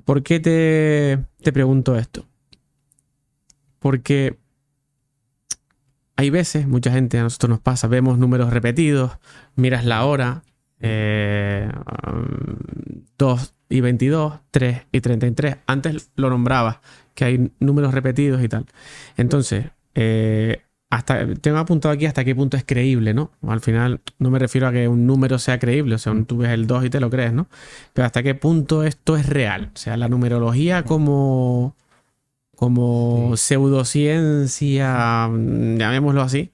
B: ¿Por qué te pregunto esto? Porque hay veces, mucha gente, a nosotros nos pasa, vemos números repetidos, miras la hora, 2 y 22, 3 y 33. Antes lo nombrabas, que hay números repetidos y tal. Entonces, tengo apuntado aquí hasta qué punto es creíble, ¿no? Al final no me refiero a que un número sea creíble, o sea, tú ves el 2 y te lo crees, ¿no? Pero hasta qué punto esto es real. O sea, la numerología como pseudociencia, llamémoslo así,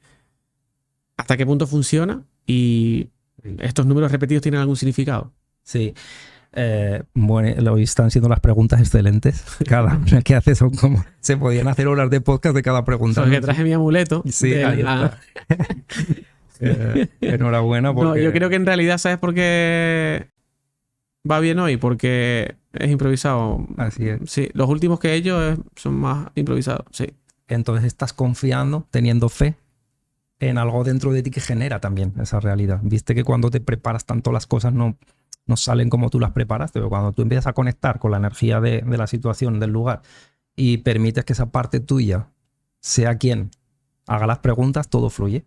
B: hasta qué punto funciona y estos números repetidos tienen algún significado.
A: Sí. Bueno, hoy están siendo las preguntas excelentes. Cada una que hace son como... Se podían hacer horas de podcast de cada pregunta.
B: Porque traje mi amuleto.
A: Sí, ahí está. Enhorabuena porque...
B: No, yo creo que en realidad, ¿sabes por qué va bien hoy? Porque es improvisado.
A: Así es.
B: Sí, los últimos que he hecho son más improvisados, sí.
A: Entonces estás confiando, teniendo fe en algo dentro de ti que genera también esa realidad. Viste que cuando te preparas tanto las cosas no salen como tú las preparaste, pero cuando tú empiezas a conectar con la energía de la situación, del lugar, y permites que esa parte tuya sea quien haga las preguntas, todo fluye.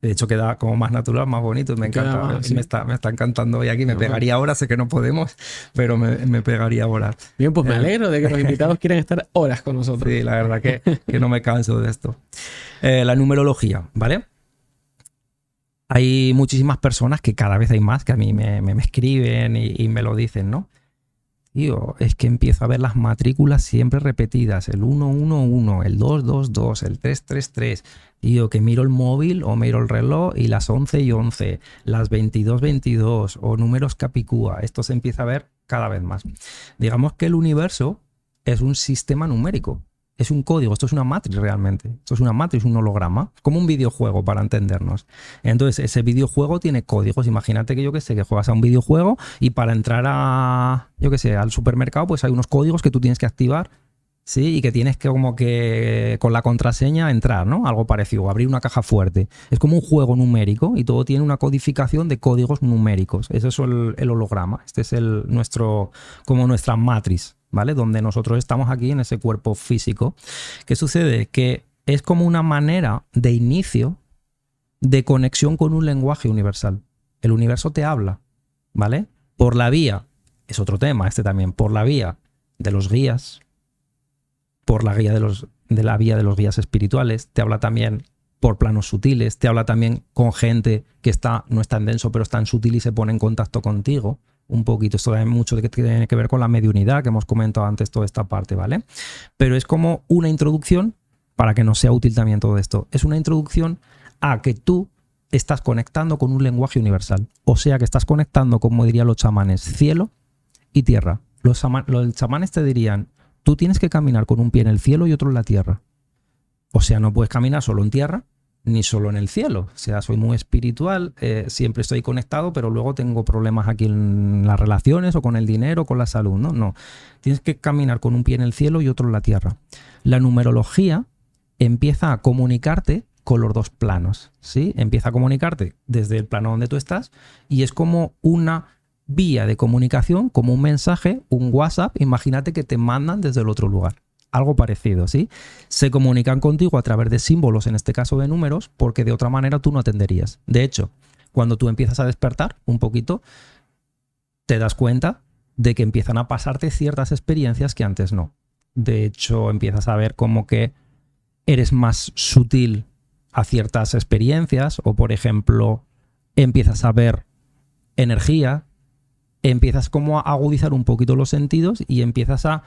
A: De hecho, queda como más natural, más bonito. Me encanta.
B: Más, sí.
A: Me está encantando hoy aquí. Me pegaría ahora, sé que no podemos, pero me pegaría horas.
B: Bien, pues me alegro de que los invitados quieran estar horas con nosotros.
A: Sí, la verdad que no me canso de esto. La numerología, ¿vale? Hay muchísimas personas, que cada vez hay más, que a mí me escriben y me lo dicen, ¿no? Tío, es que empiezo a ver las matrículas siempre repetidas, el 111, el 222, el 333. Tío, que miro el móvil o miro el reloj y las 11:11, las 22:22 o números capicúa. Esto se empieza a ver cada vez más. Digamos que el universo es un sistema numérico. Es un código, esto es una matriz realmente. Esto es una matriz, un holograma, como un videojuego para entendernos. Entonces, ese videojuego tiene códigos. Imagínate que yo que sé, que juegas a un videojuego y para entrar al supermercado, pues hay unos códigos que tú tienes que activar, ¿sí? Y que tienes que como que con la contraseña entrar, ¿no? Algo parecido, abrir una caja fuerte. Es como un juego numérico y todo tiene una codificación de códigos numéricos. Eso es el holograma. Este es como nuestra matriz, ¿vale? Donde nosotros estamos aquí en ese cuerpo físico. ¿Qué sucede? Que es como una manera de inicio de conexión con un lenguaje universal. El universo te habla, ¿vale? Por la vía, es otro tema este también, por la vía de los guías, por la vía de la vía de los guías espirituales, te habla también por planos sutiles, te habla también con gente que no es tan denso, pero es tan sutil y se pone en contacto contigo. Un poquito, esto hay mucho que tiene que ver con la mediunidad que hemos comentado antes, toda esta parte, ¿vale? Pero es como una introducción, para que nos sea útil también todo esto, es una introducción a que tú estás conectando con un lenguaje universal, o sea que estás conectando, como dirían los chamanes, cielo y tierra. Los chamanes te dirían, tú tienes que caminar con un pie en el cielo y otro en la tierra. O sea, no puedes caminar solo en tierra, ni solo en el cielo. O sea, soy muy espiritual, siempre estoy conectado, pero luego tengo problemas aquí en las relaciones o con el dinero, con la salud. No, no. Tienes que caminar con un pie en el cielo y otro en la tierra. La numerología empieza a comunicarte con los dos planos, ¿sí? Empieza a comunicarte desde el plano donde tú estás y es como una vía de comunicación, como un mensaje, un WhatsApp. Imagínate que te mandan desde el otro lugar. Algo parecido, ¿sí? Se comunican contigo a través de símbolos, en este caso de números, porque de otra manera tú no atenderías. De hecho, cuando tú empiezas a despertar un poquito, te das cuenta de que empiezan a pasarte ciertas experiencias que antes no. De hecho, empiezas a ver como que eres más sutil a ciertas experiencias o, por ejemplo, empiezas a ver energía, empiezas como a agudizar un poquito los sentidos y empiezas a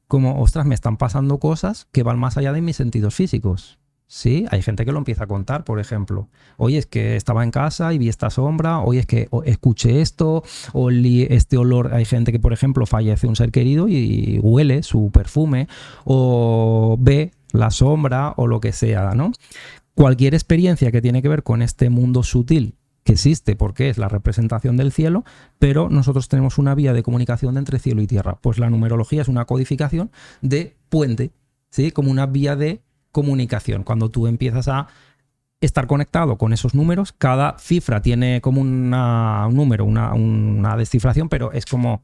A: como, ostras, me están pasando cosas que van más allá de mis sentidos físicos. Sí, hay gente que lo empieza a contar, por ejemplo. Oye, es que estaba en casa y vi esta sombra, oye, es que escuché esto, olí este olor. Hay gente que, por ejemplo, fallece un ser querido y huele su perfume o ve la sombra o lo que sea, ¿no? Cualquier experiencia que tiene que ver con este mundo sutil que existe porque es la representación del cielo, pero nosotros tenemos una vía de comunicación entre cielo y tierra. Pues la numerología es una codificación de puente, ¿sí? Como una vía de comunicación. Cuando tú empiezas a estar conectado con esos números, cada cifra tiene como un número, una descifración, pero es como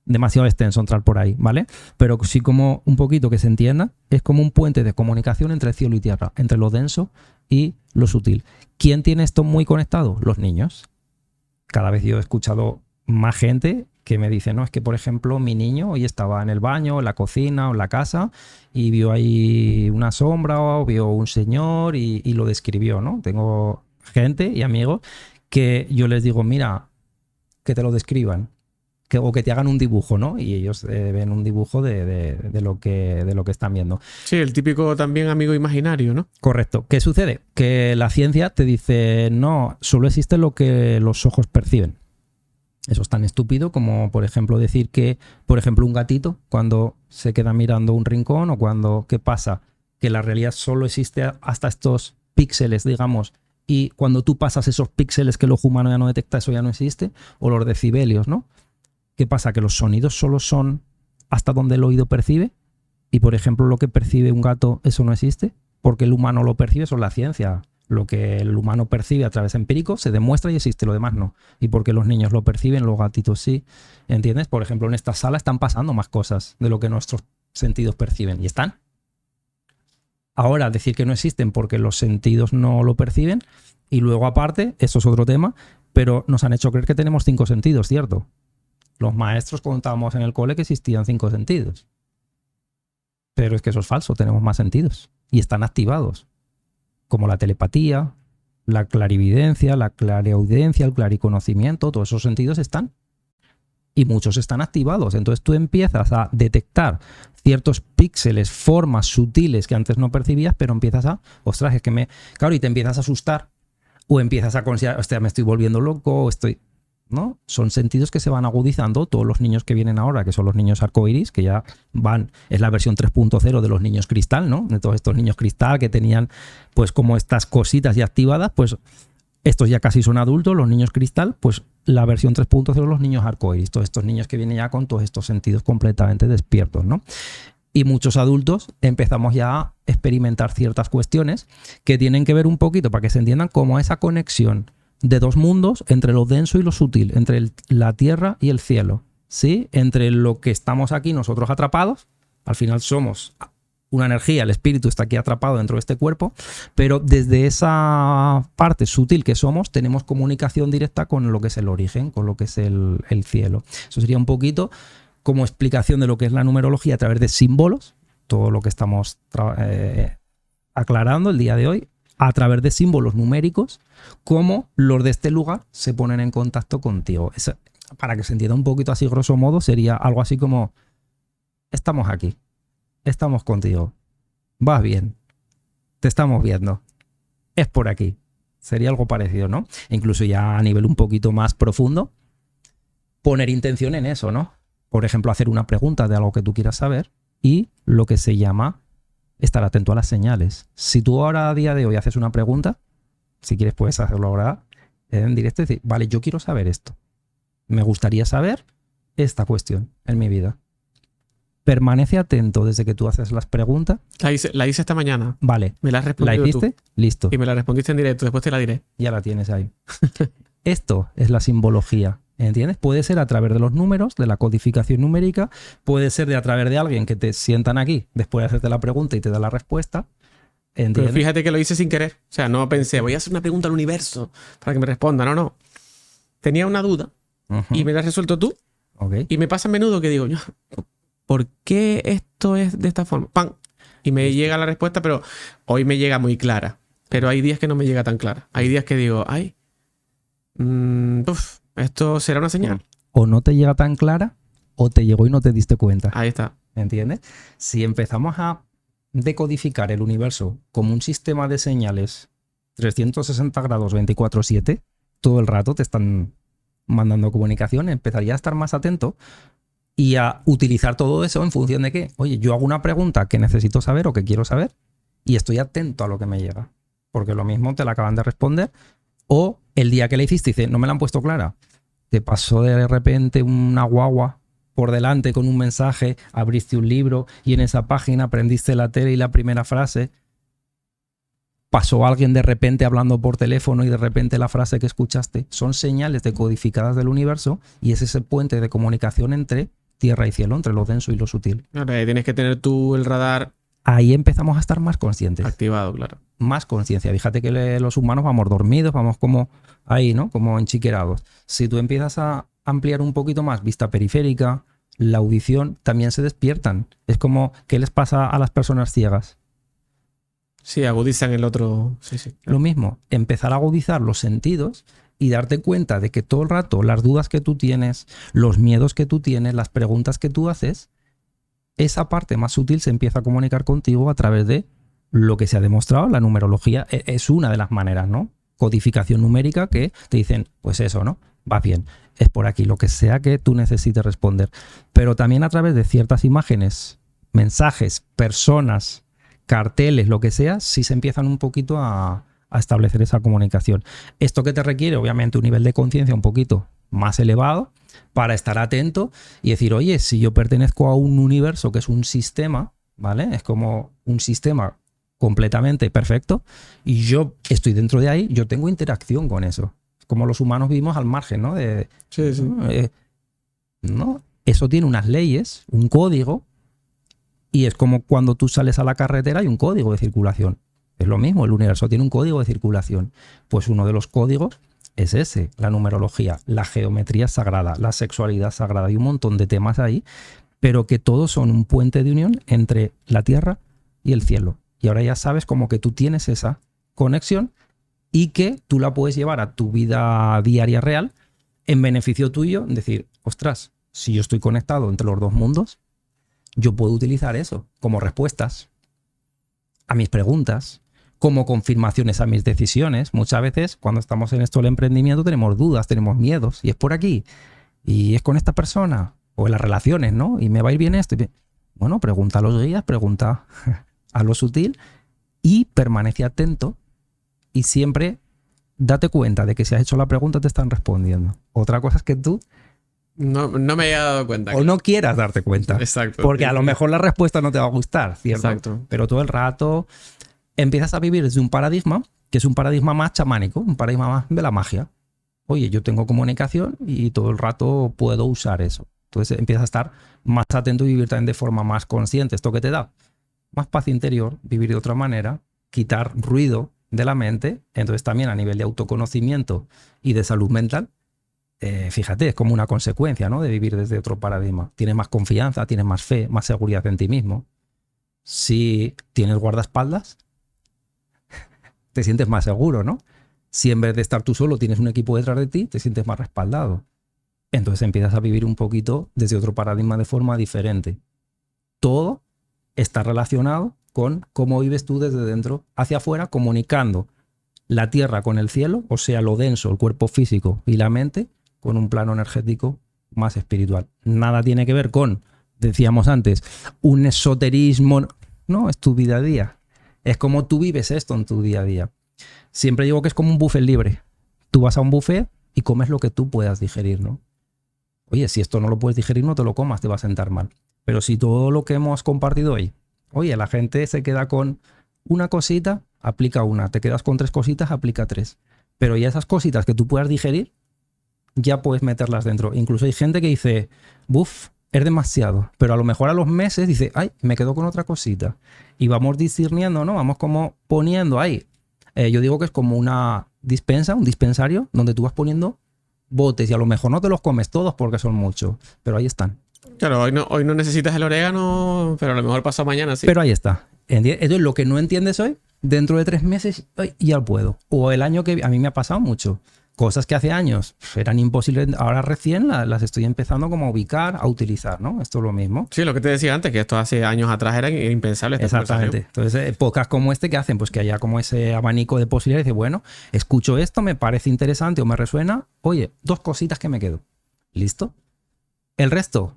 A: demasiado extenso entrar por ahí, ¿vale? Pero sí como un poquito que se entienda, es como un puente de comunicación entre cielo y tierra, entre lo denso y lo sutil. ¿Quién tiene esto muy conectado? Los niños. Cada vez yo he escuchado más gente que me dice, no, es que por ejemplo mi niño hoy estaba en el baño, en la cocina o en la casa y vio ahí una sombra o vio un señor y lo describió, ¿no? Tengo gente y amigos que yo les digo, mira, que te lo describan. O que te hagan un dibujo, ¿no? Y ellos ven un dibujo de lo que están viendo.
B: Sí, el típico también amigo imaginario, ¿no?
A: Correcto. ¿Qué sucede? Que la ciencia te dice, no, solo existe lo que los ojos perciben. Eso es tan estúpido como, por ejemplo, decir que, por ejemplo, un gatito, cuando se queda mirando un rincón o cuando, ¿qué pasa? Que la realidad solo existe hasta estos píxeles, digamos, y cuando tú pasas esos píxeles que el ojo humano ya no detecta, eso ya no existe, o los decibelios, ¿no? ¿Qué pasa? Que los sonidos solo son hasta donde el oído percibe y, por ejemplo, lo que percibe un gato, eso no existe, porque el humano lo percibe, eso es la ciencia. Lo que el humano percibe a través empírico se demuestra y existe, lo demás no. Y porque los niños lo perciben, los gatitos sí, ¿entiendes? Por ejemplo, en esta sala están pasando más cosas de lo que nuestros sentidos perciben y están. Ahora, decir que no existen porque los sentidos no lo perciben y luego aparte, eso es otro tema, pero nos han hecho creer que tenemos 5 sentidos, ¿cierto? Los maestros contábamos en el cole que existían 5 sentidos. Pero es que eso es falso, tenemos más sentidos. Y están activados. Como la telepatía, la clarividencia, la clariaudiencia, el clariconocimiento, todos esos sentidos están. Y muchos están activados. Entonces tú empiezas a detectar ciertos píxeles, formas sutiles que antes no percibías, pero empiezas a, ostras, es que me... Claro, y te empiezas a asustar. O empiezas a considerar, hostia, me estoy volviendo loco, ¿no? Son sentidos que se van agudizando. Todos los niños que vienen ahora, que son los niños arcoiris, que ya van, es la versión 3.0 de los niños cristal, ¿no? De todos estos niños cristal que tenían pues como estas cositas ya activadas, pues estos ya casi son adultos, los niños cristal, pues la versión 3.0 de los niños arcoiris, todos estos niños que vienen ya con todos estos sentidos completamente despiertos, ¿no? Y muchos adultos empezamos ya a experimentar ciertas cuestiones que tienen que ver un poquito, para que se entiendan, como esa conexión de dos mundos entre lo denso y lo sutil, entre la tierra y el cielo, ¿sí? Entre lo que estamos aquí nosotros atrapados, al final somos una energía, el espíritu está aquí atrapado dentro de este cuerpo, pero desde esa parte sutil que somos tenemos comunicación directa con lo que es el origen, con lo que es el cielo. Eso sería un poquito como explicación de lo que es la numerología a través de símbolos, todo lo que estamos aclarando el día de hoy, a través de símbolos numéricos, cómo los de este lugar se ponen en contacto contigo. Eso, para que se entienda un poquito así, grosso modo, sería algo así como, estamos aquí, estamos contigo, vas bien, te estamos viendo, es por aquí. Sería algo parecido, ¿no? Incluso ya a nivel un poquito más profundo, poner intención en eso, ¿no? Por ejemplo, hacer una pregunta de algo que tú quieras saber y lo que se llama estar atento a las señales. Si tú ahora a día de hoy haces una pregunta, si quieres puedes hacerlo ahora en directo y decir, vale, yo quiero saber esto. Me gustaría saber esta cuestión en mi vida. Permanece atento desde que tú haces las preguntas.
B: La hice esta mañana.
A: Vale.
B: Me la has
A: ¿La
B: respondido
A: hiciste?
B: tú.
A: Listo.
B: Y me la respondiste en directo. Después te la diré.
A: Ya la tienes ahí. Esto es la simbología, ¿entiendes? Puede ser a través de los números, de la codificación numérica, puede ser a través de alguien que te sientan aquí después de hacerte la pregunta y te da la respuesta. ¿Entiendes?
B: Pero fíjate que lo hice sin querer. O sea, no pensé, voy a hacer una pregunta al universo para que me responda. No, no. Tenía una duda y me la has resuelto tú.
A: Okay.
B: Y me pasa a menudo que digo, ¿por qué esto es de esta forma? ¡Pam! Y me llega la respuesta, pero hoy me llega muy clara. Pero hay días que no me llega tan clara. Hay días que digo, ay, esto será una señal.
A: O no te llega tan clara o te llegó y no te diste cuenta.
B: Ahí está.
A: ¿Entiendes? Si empezamos a decodificar el universo como un sistema de señales 360 grados 24/7, todo el rato te están mandando comunicación, empezaría a estar más atento y a utilizar todo eso en función de que, oye, yo hago una pregunta que necesito saber o que quiero saber y estoy atento a lo que me llega. Porque lo mismo te la acaban de responder o el día que le hiciste dice, no me la han puesto clara. Te pasó de repente una guagua por delante con un mensaje, abriste un libro y en esa página aprendiste la tele y la primera frase. Pasó alguien de repente hablando por teléfono y de repente la frase que escuchaste. Son señales decodificadas del universo y es ese puente de comunicación entre tierra y cielo, entre lo denso y lo sutil.
B: Claro, tienes que tener tú el radar.
A: Ahí empezamos a estar más conscientes.
B: Activado, claro.
A: Más conciencia. Fíjate que los humanos vamos dormidos, vamos como ahí, ¿no? Como enchiquerados. Si tú empiezas a ampliar un poquito más vista periférica, la audición, también se despiertan. Es como, ¿qué les pasa a las personas ciegas?
B: Sí, agudizan el otro. Sí, sí.
A: Lo mismo, empezar a agudizar los sentidos y darte cuenta de que todo el rato las dudas que tú tienes, los miedos que tú tienes, las preguntas que tú haces, esa parte más sutil se empieza a comunicar contigo a través de lo que se ha demostrado. La numerología es una de las maneras, ¿no? Codificación numérica que te dicen, pues eso, ¿no? Va bien, es por aquí, lo que sea que tú necesites responder. Pero también a través de ciertas imágenes, mensajes, personas, carteles, lo que sea, sí se empiezan un poquito a establecer esa comunicación. Esto que te requiere, obviamente, un nivel de conciencia un poquito más elevado para estar atento y decir, oye, si yo pertenezco a un universo que es un sistema, ¿vale? Es como un sistema completamente perfecto y yo estoy dentro de ahí, yo tengo interacción con eso. Como los humanos vivimos al margen, ¿no?
B: Sí, sí.
A: ¿no? Eso tiene unas leyes, un código, y es como cuando tú sales a la carretera hay un código de circulación. Es lo mismo, el universo tiene un código de circulación. Pues uno de los códigos es ese, la numerología, la geometría sagrada, la sexualidad sagrada. Hay un montón de temas ahí, pero que todos son un puente de unión entre la tierra y el cielo. Y ahora ya sabes como que tú tienes esa conexión y que tú la puedes llevar a tu vida diaria real en beneficio tuyo, decir, ostras, si yo estoy conectado entre los dos mundos, yo puedo utilizar eso como respuestas a mis preguntas, como confirmaciones a mis decisiones. Muchas veces cuando estamos en esto del emprendimiento tenemos dudas, tenemos miedos, y es por aquí, y es con esta persona, o en las relaciones, ¿no? Y me va a ir bien esto. Bueno, pregunta a los guías, pregunta a lo sutil y permanece atento y siempre date cuenta de que si has hecho la pregunta te están respondiendo. Otra cosa es que tú
B: no me había dado cuenta.
A: O no quieras darte cuenta.
B: Exacto.
A: Porque a lo mejor la respuesta no te va a gustar, ¿cierto?
B: Exacto.
A: Pero todo el rato empiezas a vivir desde un paradigma que es un paradigma más chamánico, un paradigma más de la magia. Oye, yo tengo comunicación y todo el rato puedo usar eso. Entonces empiezas a estar más atento y vivir también de forma más consciente. ¿Esto qué te da? Más paz interior, vivir de otra manera, quitar ruido de la mente. Entonces también a nivel de autoconocimiento y de salud mental, fíjate, es como una consecuencia, ¿no? De vivir desde otro paradigma. Tienes más confianza, tienes más fe, más seguridad en ti mismo. Si tienes guardaespaldas, te sientes más seguro, ¿no? Si en vez de estar tú solo tienes un equipo detrás de ti, te sientes más respaldado. Entonces empiezas a vivir un poquito desde otro paradigma de forma diferente. Todo está relacionado con cómo vives tú desde dentro hacia afuera, comunicando la tierra con el cielo, o sea, lo denso, el cuerpo físico y la mente, con un plano energético más espiritual. Nada tiene que ver con, decíamos antes, un esoterismo. No, es tu vida a día. Es como tú vives esto en tu día a día. Siempre digo que es como un buffet libre. Tú vas a un buffet y comes lo que tú puedas digerir, ¿no? Oye, si esto no lo puedes digerir, no te lo comas, te va a sentar mal. Pero si todo lo que hemos compartido hoy, oye, la gente se queda con una cosita, aplica una. Te quedas con 3 cositas, aplica 3. Pero ya esas cositas que tú puedas digerir, ya puedes meterlas dentro. Incluso hay gente que dice, buf, es demasiado. Pero a lo mejor a los meses dice, ay, me quedo con otra cosita. Y vamos discerniendo, ¿no? Vamos como poniendo ahí. Yo digo que es como una dispensa, un dispensario, donde tú vas poniendo botes y a lo mejor no te los comes todos porque son muchos, pero ahí están.
B: Claro, hoy no necesitas el orégano, pero a lo mejor pasado mañana sí.
A: Pero ahí está. Entonces, lo que no entiendes hoy, dentro de 3 meses, ay, ya puedo. O el año que a mí me ha pasado mucho. Cosas que hace años eran imposibles, ahora recién las estoy empezando como a ubicar, a utilizar, ¿no? Esto es lo mismo.
B: Sí, lo que te decía antes, que esto hace años atrás era impensable.
A: Exactamente. Entonces, podcasts como este, ¿qué hacen? Pues que haya como ese abanico de posibilidades. Dice, bueno, escucho esto, me parece interesante o me resuena. Oye, 2 cositas que me quedo. ¿Listo? El resto,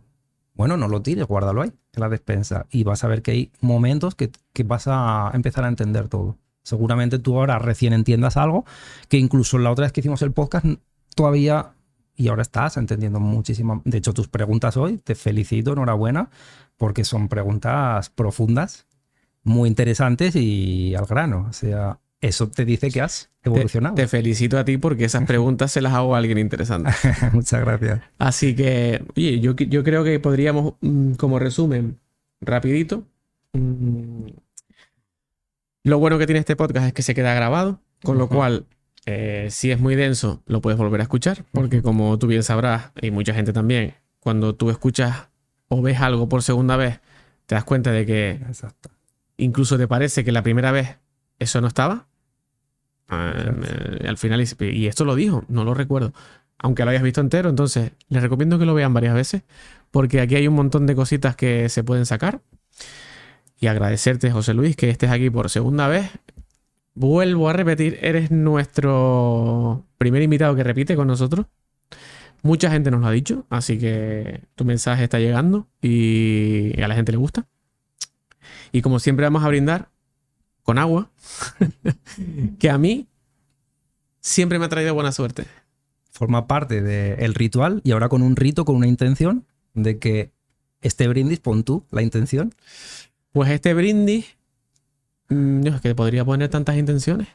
A: bueno, no lo tires, guárdalo ahí, en la despensa. Y vas a ver que hay momentos que vas a empezar a entender todo. Seguramente tú ahora recién entiendas algo que incluso la otra vez que hicimos el podcast todavía, y ahora estás entendiendo muchísimo. De hecho, tus preguntas hoy, te felicito, enhorabuena, porque son preguntas profundas, muy interesantes y al grano. O sea, eso te dice que has evolucionado.
B: Te felicito a ti porque esas preguntas se las hago a alguien interesante.
A: Muchas gracias.
B: Así que, oye, yo creo que podríamos, como resumen, rapidito. Lo bueno que tiene este podcast es que se queda grabado, con lo cual, si es muy denso, lo puedes volver a escuchar, porque como tú bien sabrás, y mucha gente también, cuando tú escuchas o ves algo por segunda vez, te das cuenta de que
A: Exacto.
B: incluso te parece que la primera vez eso no estaba. Al final, y esto lo dijo, no lo recuerdo, aunque lo hayas visto entero. Entonces les recomiendo que lo vean varias veces, porque aquí hay un montón de cositas que se pueden sacar. Y agradecerte, José Luis, que estés aquí por segunda vez. Vuelvo a repetir, eres nuestro primer invitado que repite con nosotros. Mucha gente nos lo ha dicho, así que tu mensaje está llegando y a la gente le gusta. Y como siempre vamos a brindar con agua, que a mí siempre me ha traído buena suerte.
A: Forma parte del ritual y ahora con un rito, con una intención de que este brindis, pon tú la intención.
B: Pues este brindis, es que podría poner tantas intenciones.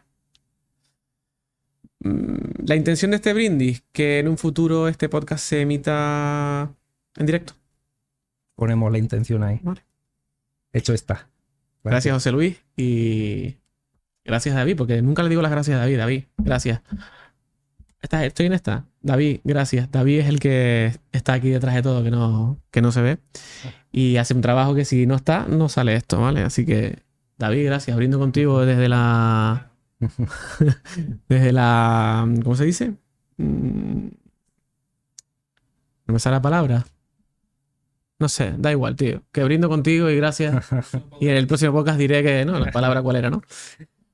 B: La intención de este brindis, que en un futuro este podcast se emita en directo.
A: Ponemos la intención ahí.
B: Vale.
A: Hecho está.
B: Gracias, José Luis. Y gracias, David, porque nunca le digo las gracias a David. David, gracias. Estoy en esta. David, gracias. David es el que está aquí detrás de todo, que no se ve. Y hace un trabajo que si no está, no sale esto, ¿vale? Así que, David, gracias. Brindo contigo desde la... desde la... ¿Cómo se dice? No me sale la palabra. No sé, da igual, tío. Que brindo contigo y gracias. Y en el próximo podcast diré que, no, la palabra cuál era, ¿no?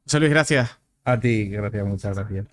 B: José Luis, gracias.
A: A ti, gracias, muchas gracias.